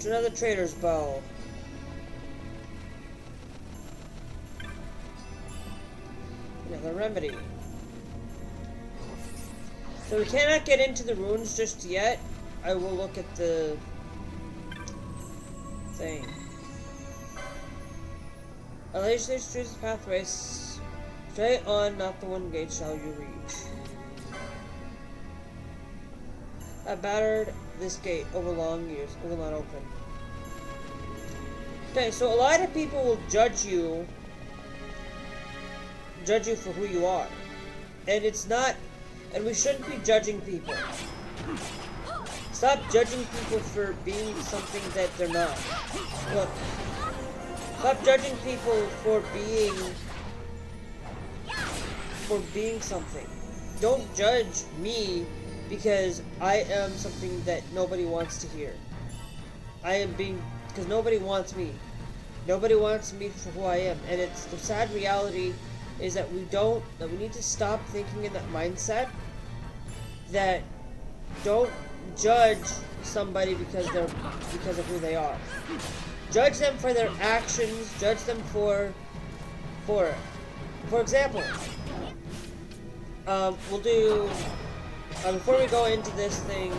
Another trader's bow. Another remedy. So we cannot get into the runes just yet. I will look at the thing. A laser chooses pathways. Straight on, not the one gate shall you reach. I battered this gate over long years. It will not open. Okay, so a lot of people will judge you for who you are. And it's not, and we shouldn't be judging people. Stop judging people for being something that they're not. Look, stop judging people for being something. Don't judge me because I am something that nobody wants to hear. Because nobody wants me. Nobody wants me for who I am. And it's the sad reality is that we need to stop thinking in that mindset that don't judge somebody because of who they are. Judge them for their actions, judge them for example, we'll do before we go into this thing,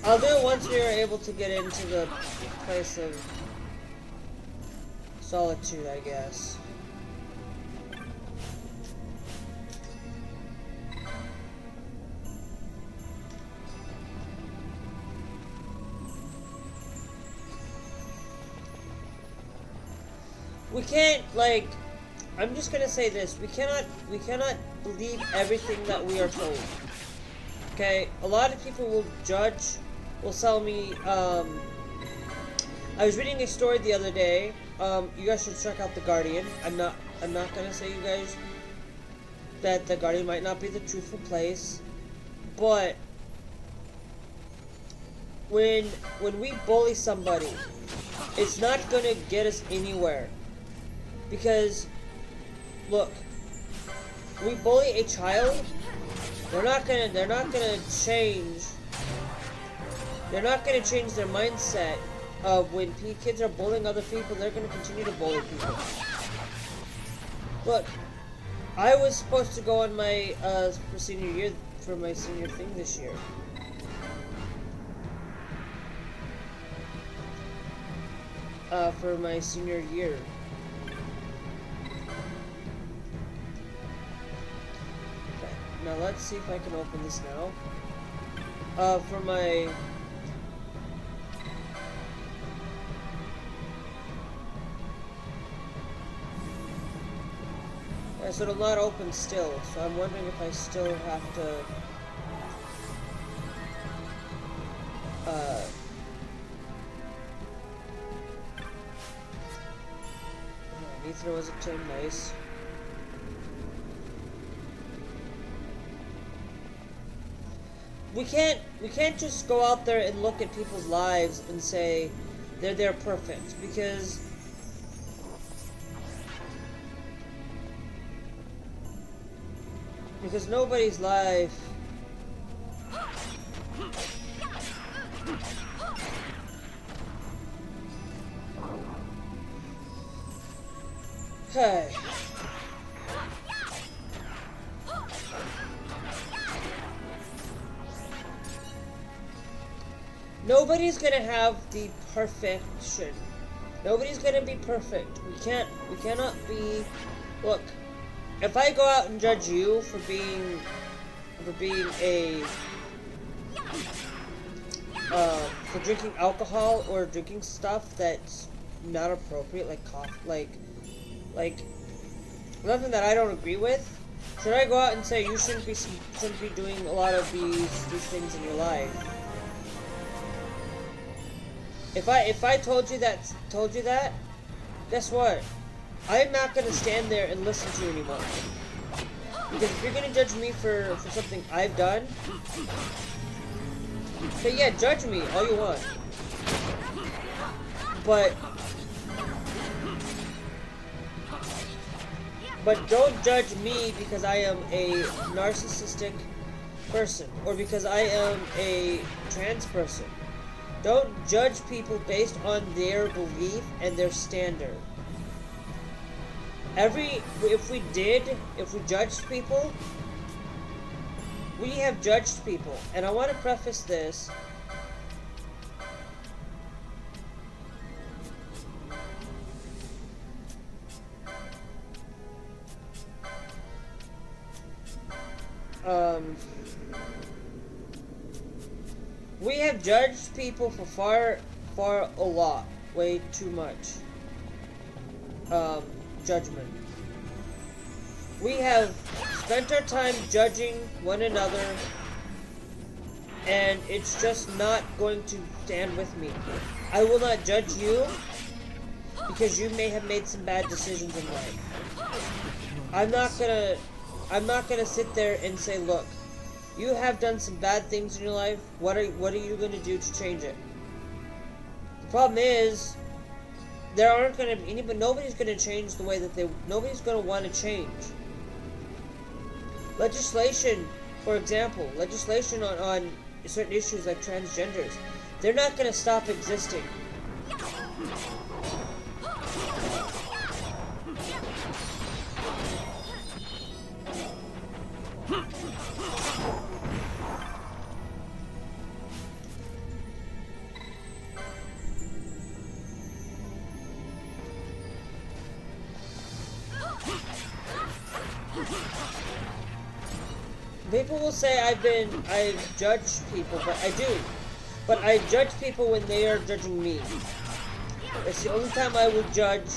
I'll do it once we are able to get into the place of solitude, I guess. We can't, like, I'm just gonna say this, we cannot believe everything that we are told. Okay, a lot of people will sell me, I was reading a story the other day, you guys should check out The Guardian. I'm not gonna say you guys that The Guardian might not be the truthful place, but when we bully somebody, it's not gonna get us anywhere. Because, look, we bully a child, they're not gonna change. They're not gonna change their mindset of when kids are bullying other people. They're gonna continue to bully people. Look, I was supposed to go on my for senior year for my senior thing this year. For my senior year. Okay, now let's see if I can open this now. For my... Yeah, so it'll not open still, so I'm wondering if I still have to... Ether was a 10, nice. We can't just go out there and look at people's lives and say they're perfect, because nobody's life hey. Nobody's gonna have the perfection. Nobody's gonna be perfect. We cannot be. Look, if I go out and judge you for being for drinking alcohol or drinking stuff that's not appropriate, like coffee, like nothing that I don't agree with, should I go out and say you shouldn't be doing a lot of these things in your life? If I told you that, guess what? I'm not gonna stand there and listen to you anymore. Because if you're gonna judge me for something I've done, okay, yeah, judge me all you want. But don't judge me because I am a narcissistic person or because I am a trans person. Don't judge people based on their belief and their standard. If we judged people, we have judged people. And I want to preface this. We have judged people for far a lot, way too much judgment. We have spent our time judging one another, and it's just not going to stand with me. I will not judge you because you may have made some bad decisions in life. I'm not gonna sit there and say, look, you have done some bad things in your life. What are you going to do to change it? The problem is, there aren't going to be anybody. Nobody's going to change the way that nobody's going to want to change. Legislation, for example, legislation on certain issues like transgenders, they're not going to stop existing. People will say I've judged people, but I do. But I judge people when they are judging me. It's the only time I will judge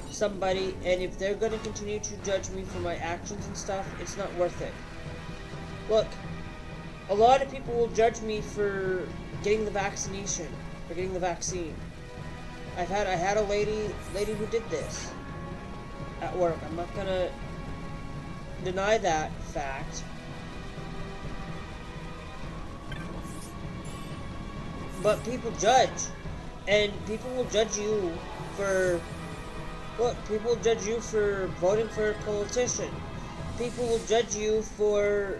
somebody, and if they're going to continue to judge me for my actions and stuff, it's not worth it. Look, a lot of people will judge me for getting the vaccination, for getting the vaccine. I had a lady who did this at work. I'm not gonna deny that fact. but people judge, and people will judge you for, look, people will judge you for voting for a politician. People will judge you for,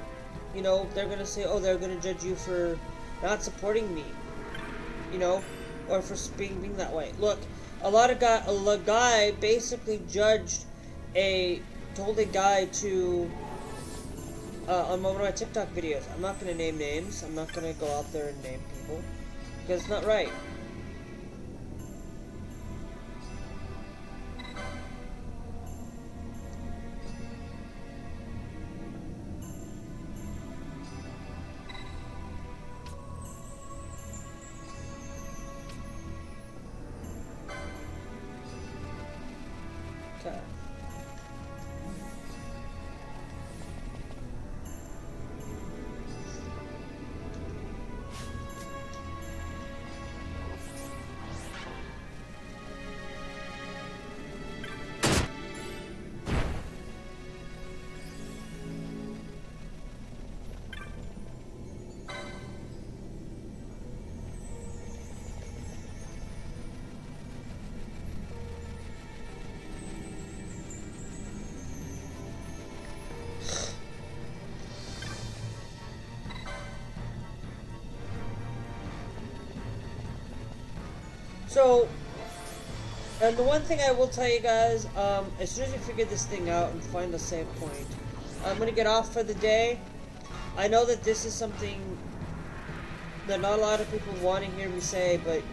you know, they're gonna say, oh, they're gonna judge you for not supporting me, you know, or for being that way. Look, a guy basically told a guy to, on one of my TikTok videos. I'm not gonna name names. I'm not gonna go out there and name people because it's not right. Okay. So, and the one thing I will tell you guys, as soon as you figure this thing out and find a save point, I'm gonna get off for the day. I know that this is something that not a lot of people want to hear me say, but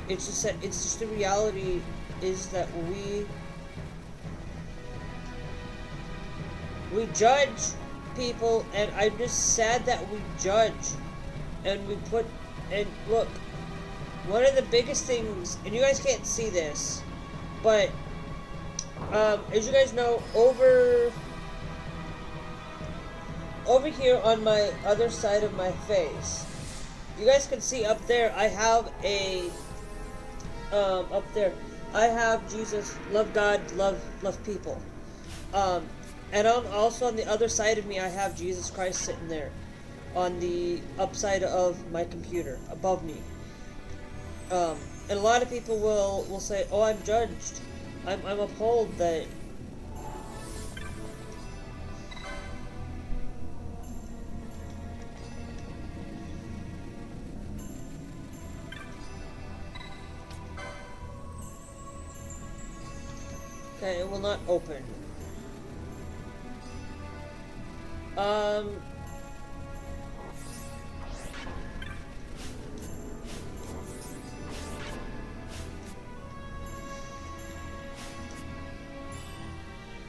it's just the reality is that we judge people, and I'm just sad that we judge, and look. One of the biggest things, and you guys can't see this, but as you guys know, over here on my other side of my face, you guys can see up there, I have up there, I have Jesus, love God, love people. And also on the other side of me, I have Jesus Christ sitting there on the upside of my computer, above me. And a lot of people will say, oh, I'm judged. I'm appalled that... Okay, it will not open.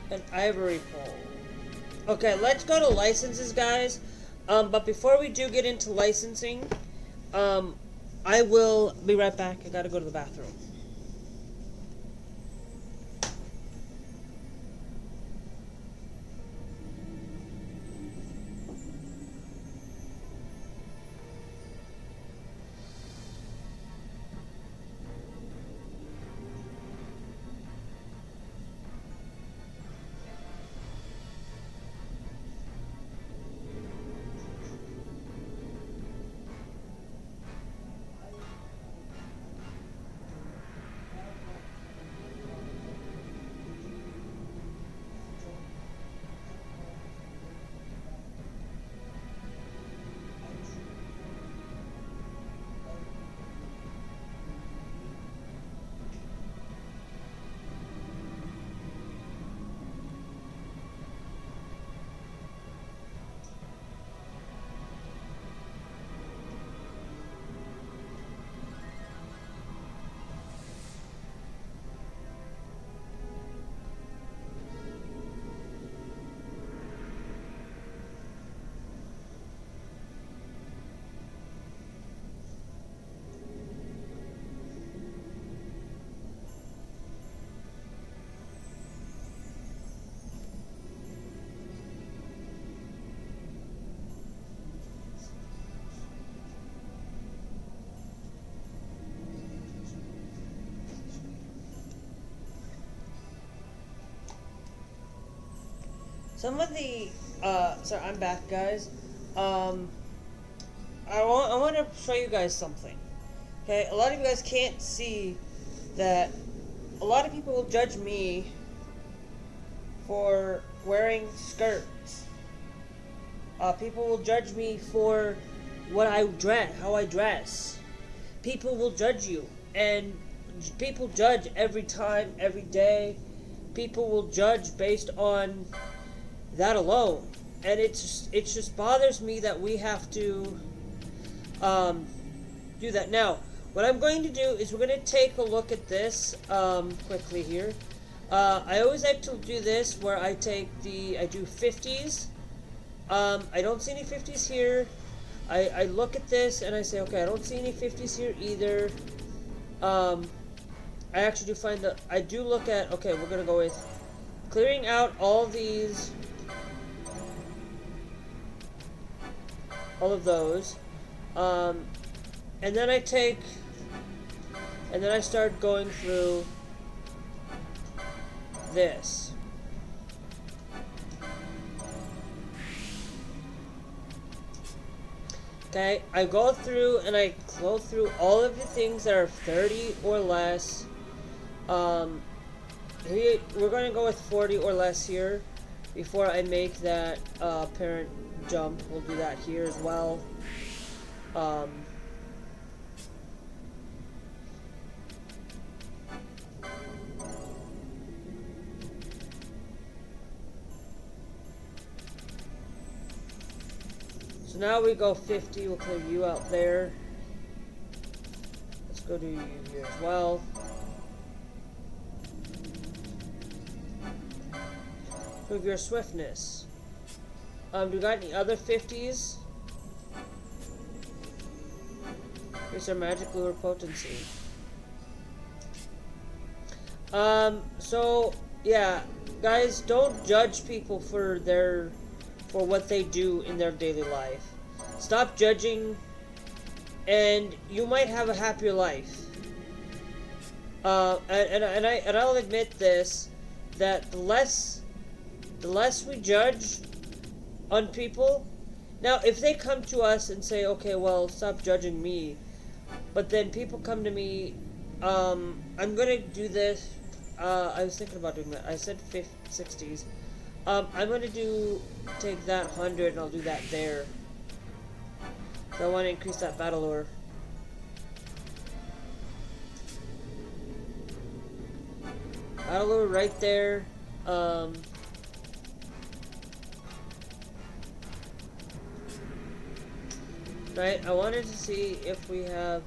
An ivory pole. Okay, let's go to licenses, guys. But before we do get into licensing, I will be right back. I gotta go to the bathroom. Some of the, sorry, I'm back, guys. I want to show you guys something. Okay, a lot of you guys can't see that a lot of people will judge me for wearing skirts. People will judge me for what I dress, how I dress. People will judge you, and people judge every time, every day. People will judge based on that alone, and it just bothers me that we have to do that. Now, what I'm going to do is we're going to take a look at this quickly here. I always like to do this where I do 50s. I don't see any 50s here. I look at this and I say, okay, I don't see any 50s here either. I actually do find that I do look at, okay, we're gonna go with clearing out all these, all of those, and then I start going through this. Okay, I go through and I go through all of the things that are 30 or less. Here, we're going to go with 40 or less here before I make that parent jump. We'll do that here as well. So now we go 50, we'll clear you out there. Let's go to you here as well. Improve your swiftness. Do we got any other 50s? Here's our magic lure potency. So yeah, guys, don't judge people for what they do in their daily life. Stop judging, and you might have a happier life. And I'll admit this, that the less we judge on people. Now, if they come to us and say, okay, well, stop judging me, but then people come to me, I'm gonna do this. I was thinking about doing that. I said 60s. I'm gonna take that 100 and I'll do that there. So I want to increase that battle lure. Battle lure right there. Right, I wanted to see if we have.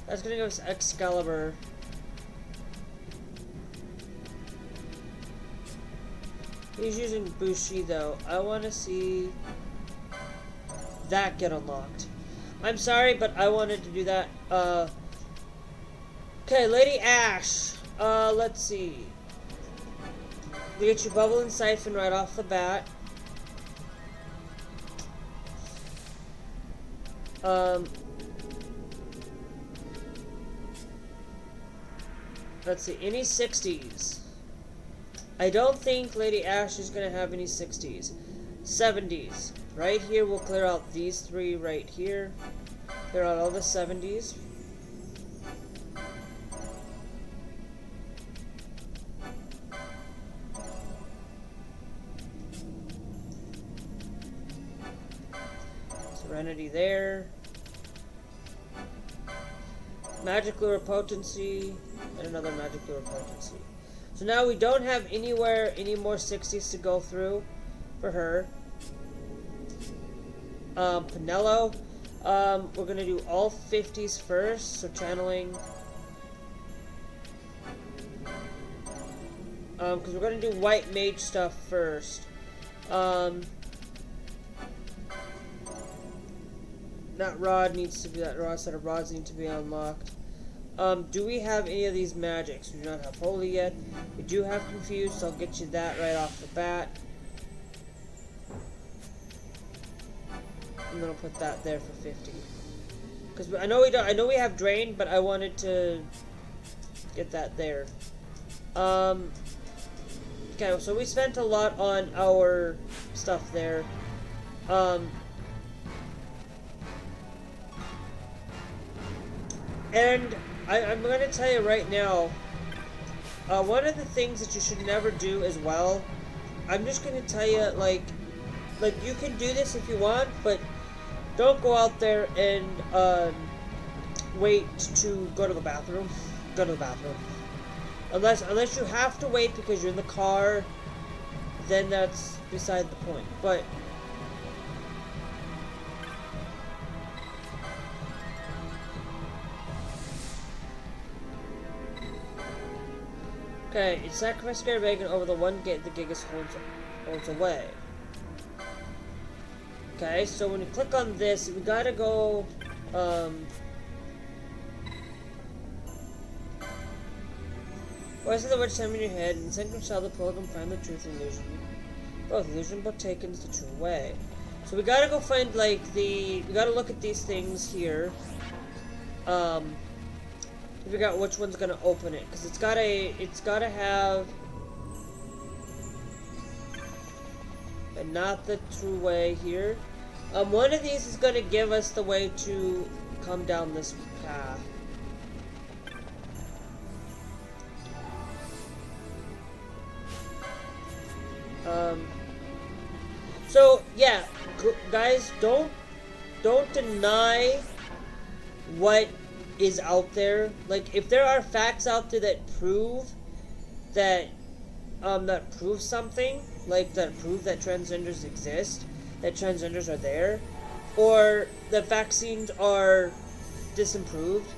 That's gonna give us Excalibur. He's using Bushido. I want to see that get unlocked. I'm sorry, but I wanted to do that. Okay, Lady Ash. Let's see. We get your Bubble and Siphon right off the bat. Let's see, any 60s. I don't think Lady Ash is going to have any 60s. 70s. Right here, we'll clear out these three right here. Clear out all the 70s. Serenity there. Magic Lure Potency. And another Magic Lure Potency. So now we don't have any more 60s to go through for her. Pinello, we're gonna do all 50s first, so channeling. Because we're gonna do white mage stuff first. That rod needs to be, that rod set of rods need to be unlocked. Do we have any of these magics? We do not have Holy yet. We do have Confused, so I'll get you that right off the bat. And then I'll put that there for 50. Because I know we have Drain, but I wanted to get that there. Okay, so we spent a lot on our stuff there. And I'm going to tell you right now, one of the things that you should never do as well, I'm just going to tell you, like you can do this if you want, but don't go out there and wait to go to the bathroom. Go to the bathroom. Unless you have to wait because you're in the car, then that's beside the point. But okay, it's sacrifice square bacon over the one gate the Gigas holds away. Okay, so when you click on this, we gotta go, voice of the word time in your head, and sync shall the pilgrim find the truth illusion. Both illusion but taken is the true way. So we gotta go find, like, we gotta look at these things here, to figure out which one's gonna open it, because it's gotta have, and not the true way here. One of these is gonna give us the way to come down this path. So yeah, guys, don't deny what is out there. Like, if there are facts out there that prove that prove something, like that prove that transgenders exist, that transgenders are there, or that vaccines are disimproved,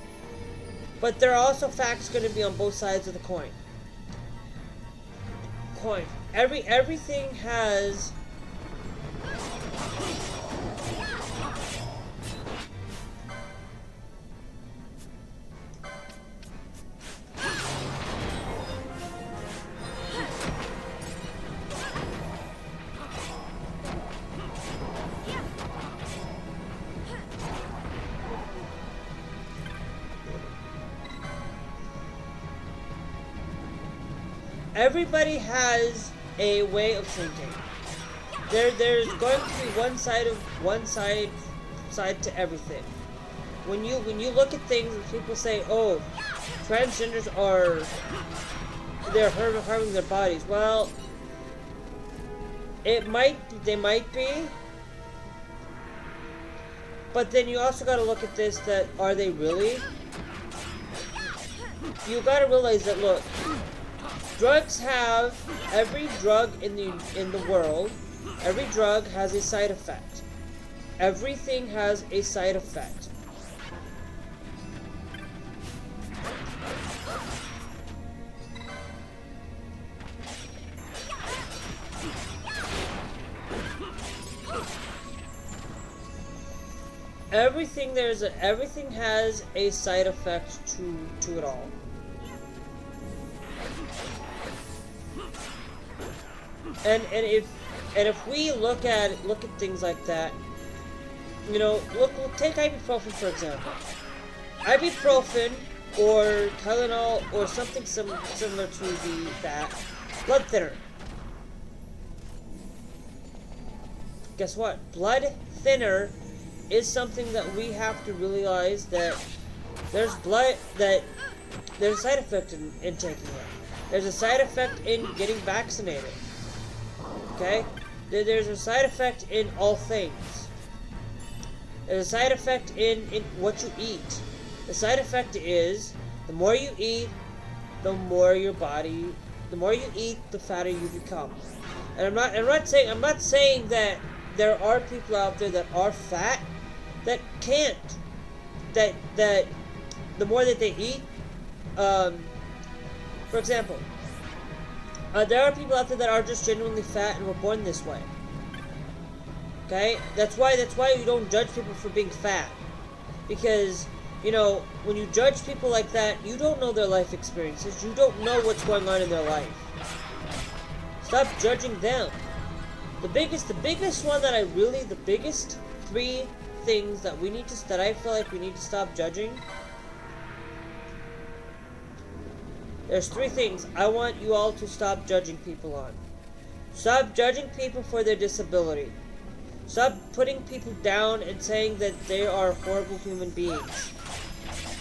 but there are also facts going to be on both sides of the coin. Everything has everybody has a way of thinking. There's going to be one side to everything. When you look at things and people say, "Oh, transgenders they're harming their bodies." Well, they might be, but then you also got to look at this: that are they really? You got to realize that, look, drugs have, every drug in the world, every drug has a side effect. Everything has a side effect. Everything has a side effect to it all. And if we look at things like that, you know, look take ibuprofen for example. Ibuprofen or Tylenol or something similar to that blood thinner. Guess what? Blood thinner is something that we have to realize that there's a side effect in taking it. There's a side effect in getting vaccinated. Okay? There's a side effect in all things. There's a side effect in what you eat. The side effect is the more you eat, the more you eat, the fatter you become. And I'm not saying that there are people out there that are fat that can't, that the more that they eat, for example, there are people out there that are just genuinely fat and were born this way. Okay? That's why you don't judge people for being fat. Because, you know, when you judge people like that, you don't know their life experiences. You don't know what's going on in their life. Stop judging them. The biggest one that the biggest three things that I feel like we need to stop judging. There's three things I want you all to stop judging people on. Stop judging people for their disability. Stop putting people down and saying that they are horrible human beings.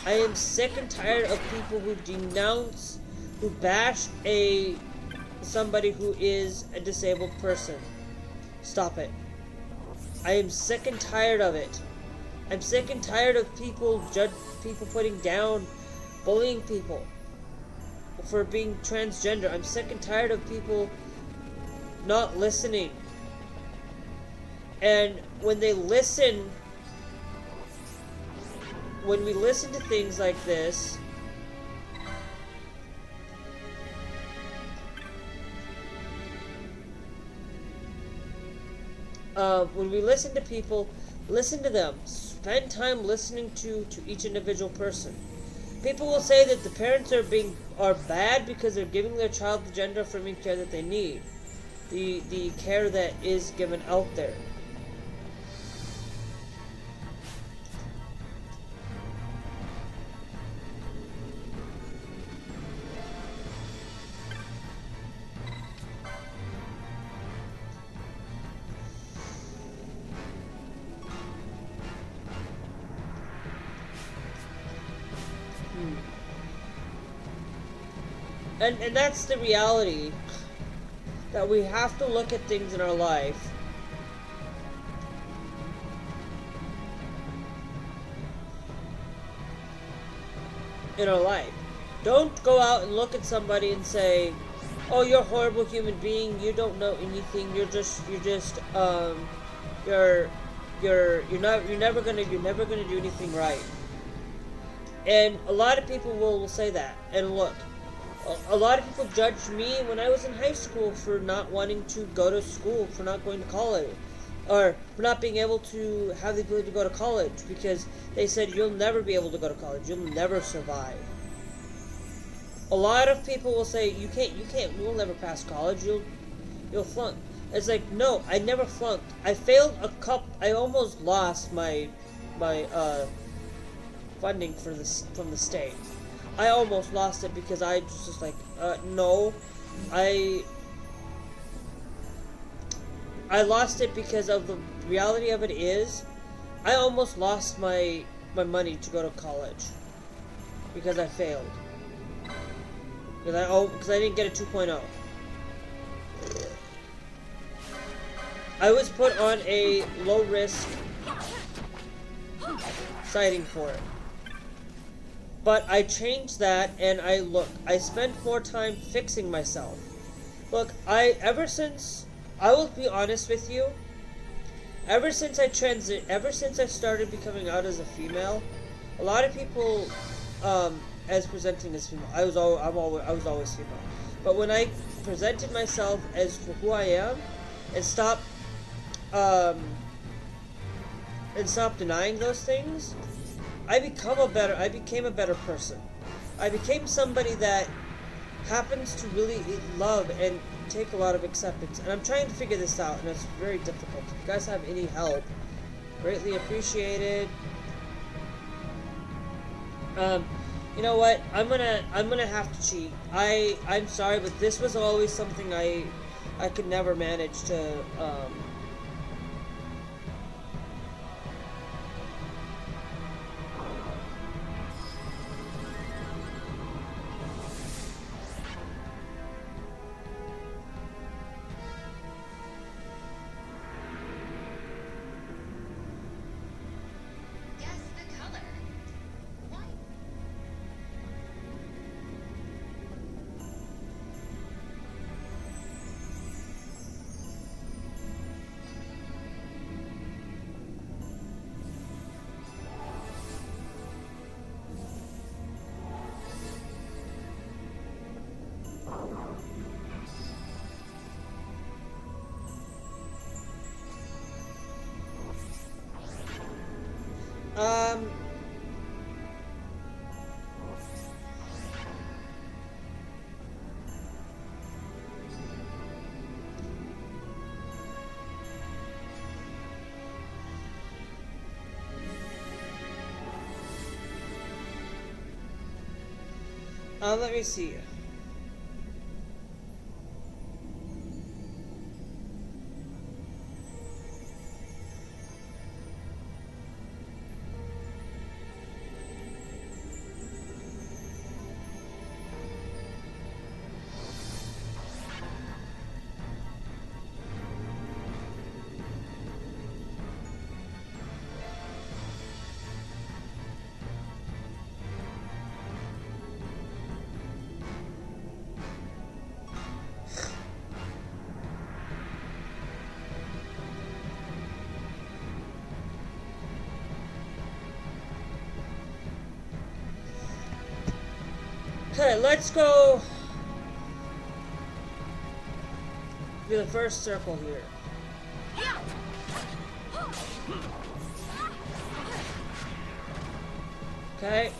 I am sick and tired of people who denounce, who bash somebody who is a disabled person. Stop it. I am sick and tired of it. I'm sick and tired of people putting down, bullying people for being transgender. I'm sick and tired of people not listening. And when they listen, when we listen to things like this, when we listen to people, listen to them. Spend time listening to each individual person. People will say that the parents are bad because they're giving their child the gender affirming care that they need, the care that is given out there. And that's the reality, that we have to look at things in our life. Don't go out and look at somebody and say, "Oh, you're a horrible human being. You don't know anything. You're never gonna do anything right." And a lot of people will say that. And look, a lot of people judged me when I was in high school for not wanting to go to school, for not going to college, or for not being able to have the ability to go to college, because they said, "You'll never be able to go to college. You'll never survive." A lot of people will say, you will never pass college. You'll flunk." It's like, no, I never flunked. I failed I almost lost my funding from the state. I almost lost it because I was just like, no. I lost it because of the reality of it is, I almost lost my money to go to college because I failed. Because I didn't get a 2.0. I was put on a low risk sighting for it. But I changed that, and I spent more time fixing myself. Look, I will be honest with you, ever since I started becoming out as a female, a lot of people, as presenting as female, I was always female. But when I presented myself as for who I am, and stopped denying those things, I became a better person. I became somebody that happens to really love and take a lot of acceptance. And I'm trying to figure this out, and it's very difficult. If you guys have any help, greatly appreciated. You know what? I'm gonna have to cheat. I'm sorry, but this was always something I could never manage to let me see. Okay, let's go do the first circle here. Okay.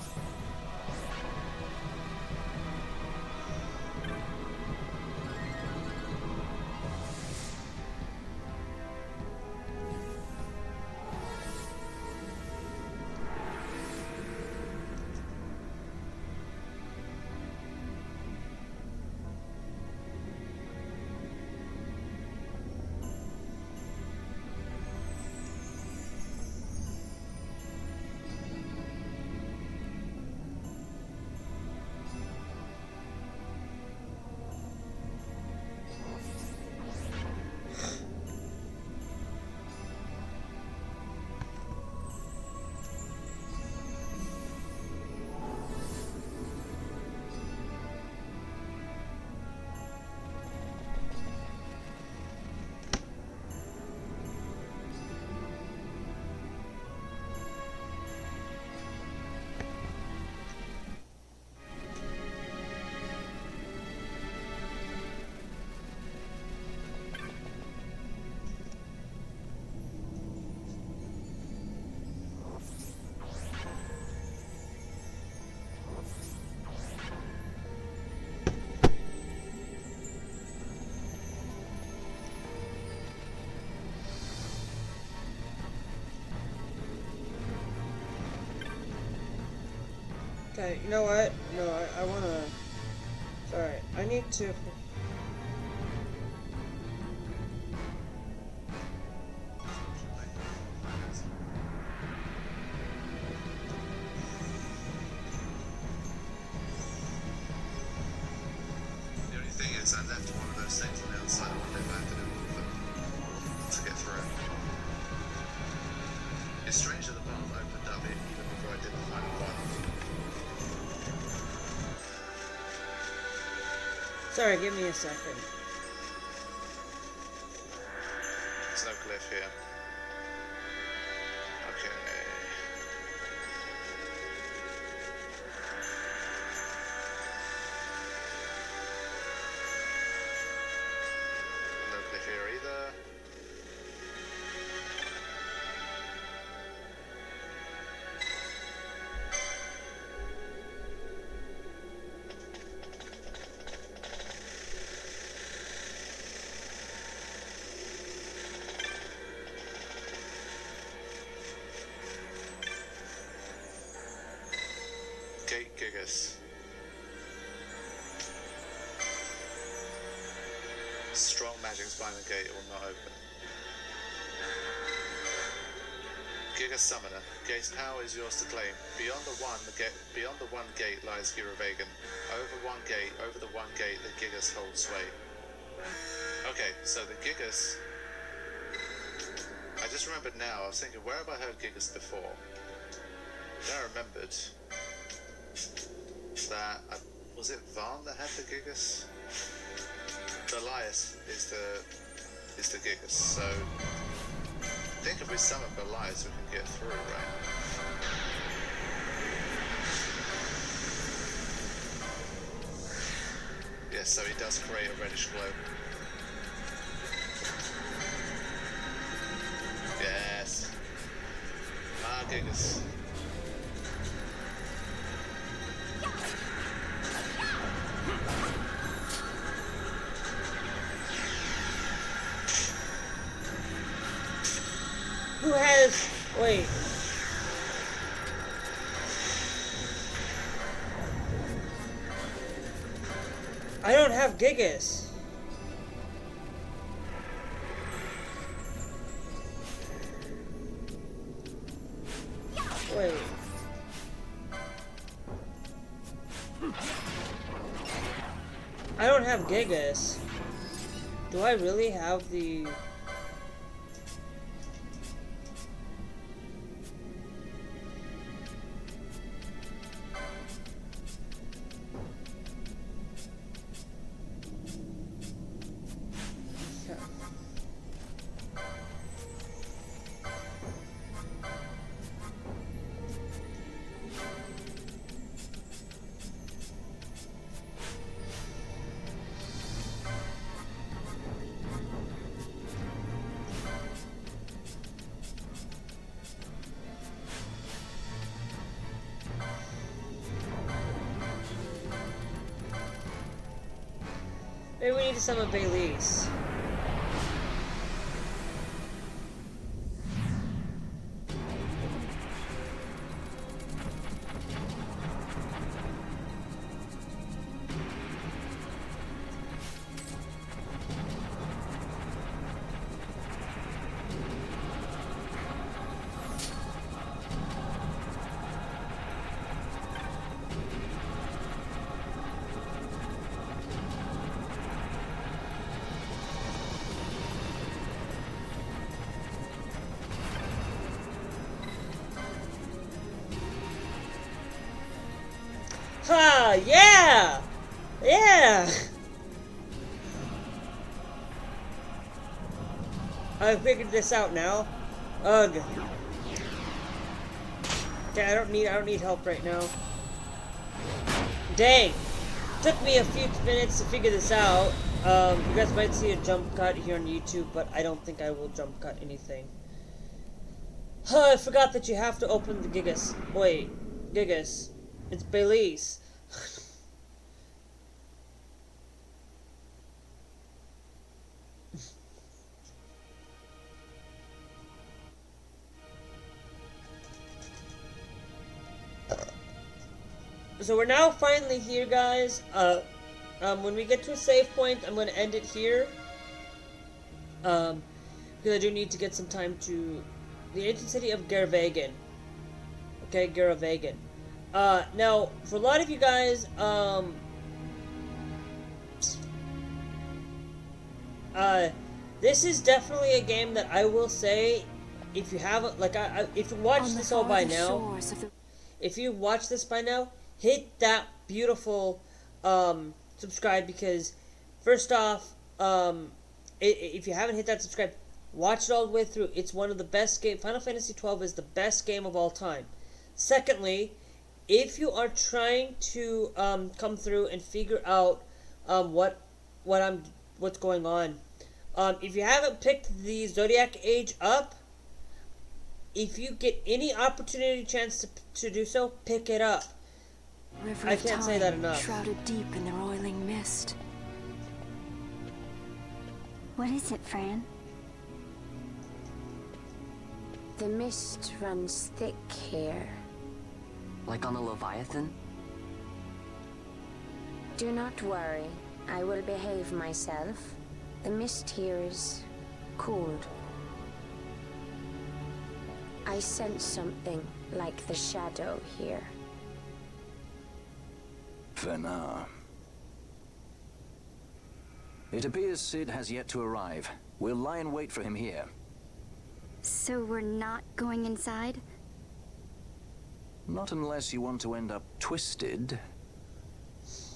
Okay, you know what? No, I wanna... Sorry, I need to... The only thing is, I left one of those things on the outside of one day back to do to get through. It's strange that the valve opened up even before I did the final one. Sorry, give me a second. There's no glyph here. Okay. No glyph here either. Gate Gigas. Strong magic's behind the gate, it will not open. Giga Summoner. Gate's power is yours to claim. Beyond the one gate lies Giravegan. Over the one gate, the Gigas hold sway. Okay, so the Gigas... I just remembered now, I was thinking, where have I heard Gigas before? Then I remembered that was it Varn that had the Gigas? Belias is the Gigas, so I think if we summon Belias we can get through, right? Yes, so he does create a reddish glow. Yes. Ah, Gigas. Who has... Wait. I don't have Gigas. Wait. I don't have Gigas. Do I really have the... Maybe we need to summon Baylis. Ha! Yeah! Yeah! I figured this out now. Ugh. Okay, I don't need help right now. Dang! Took me a few minutes to figure this out. You guys might see a jump cut here on YouTube, but I don't think I will jump cut anything. I forgot that you have to open the Gigas. Wait, Gigas. It's Baylis. So we're now finally here, guys. When we get to a save point, I'm going to end it here. Because I do need to get some time to the ancient city of Garavagan. Okay, Garavagan. Now, for a lot of you guys, this is definitely a game that I will say, if you haven't, like, if you watched this all by now, if you watched this by now, hit that beautiful, subscribe, because, first off, if you haven't hit that subscribe, watch it all the way through. It's one of the best games. Final Fantasy 12 is the best game of all time. Secondly, if you are trying to come through and figure out what's going on, if you haven't picked the Zodiac Age up, if you get any opportunity chance to do so, pick it up. River I of can't say time, that enough. Shrouded deep in the roiling mist. What is it, Fran? The mist runs thick here. Like on the Leviathan? Do not worry. I will behave myself. The mist here is cooled. I sense something like the shadow here. Fenar. It appears Sid has yet to arrive. We'll lie in wait for him here. So we're not going inside? Not unless you want to end up twisted.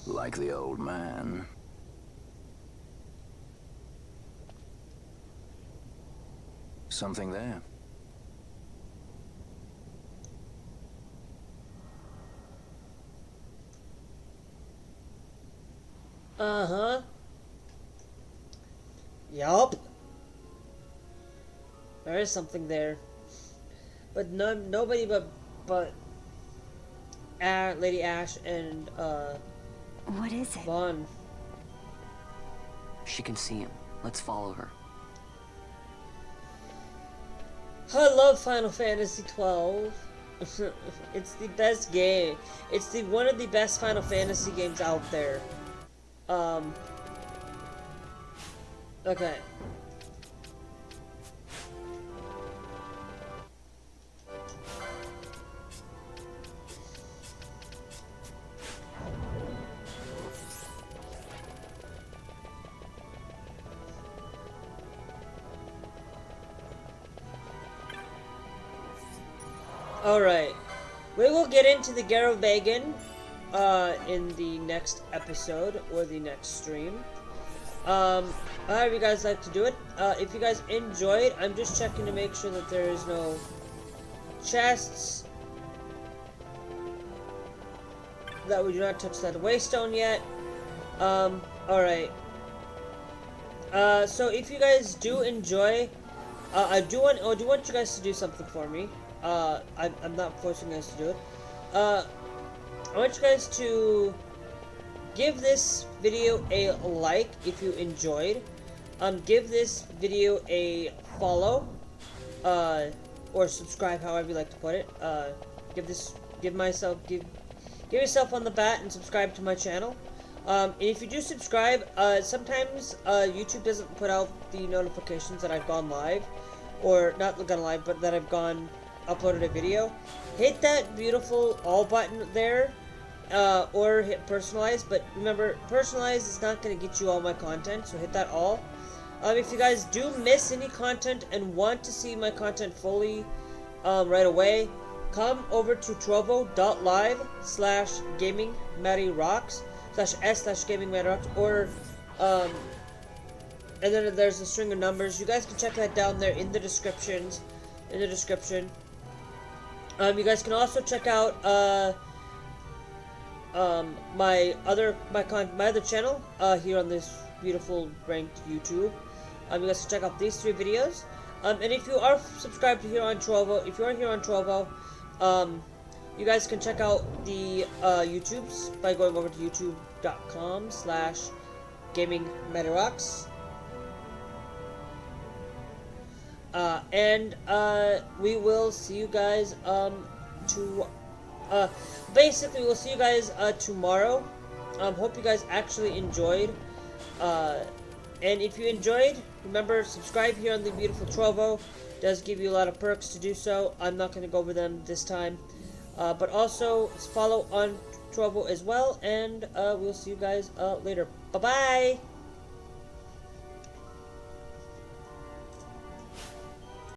Like the old man. Something there. Uh-huh. Yup. There is something there. But nobody but Lady Ash and What is it? Vaughn. She can see him. Let's follow her. I love Final Fantasy 12. It's the best game. It's one of the best Final Fantasy games out there. Okay. Alright. We will get into the Garavagan in the next episode or the next stream. However you guys like to do it. If you guys enjoyed, I'm just checking to make sure that there is no chests, that we do not touch that waystone yet. Alright. So if you guys do enjoy, I do want you guys to do something for me. I'm not forcing you guys to do it. I want you guys to give this video a like if you enjoyed. Give this video a follow, or subscribe, however you like to put it. Give yourself on the bat and subscribe to my channel. And if you do subscribe, sometimes YouTube doesn't put out the notifications that I've gone live, or not gone live, but that I've uploaded a video. Hit that beautiful all button there, or hit personalize. But remember, personalize is not going to get you all my content, so hit that all. If you guys do miss any content and want to see my content fully right away, come over to trovo.live /Gamingmadirocks /s/Gamingmadirocks, or and then there's a string of numbers. You guys can check that down there in the descriptions. You guys can also check out my other channel here on this beautiful ranked YouTube. You guys can check out these 3 videos. And if you are subscribed here on Trovo, you guys can check out the YouTubes by going over to youtube.com/Gamingmadirocks. And we will see you guys basically we'll see you guys tomorrow. Hope you guys actually enjoyed. And if you enjoyed, remember, subscribe here on the beautiful Trovo. It does give you a lot of perks to do so. I'm not going to go over them this time. But also follow on Trovo as well, and we'll see you guys later. Bye-bye!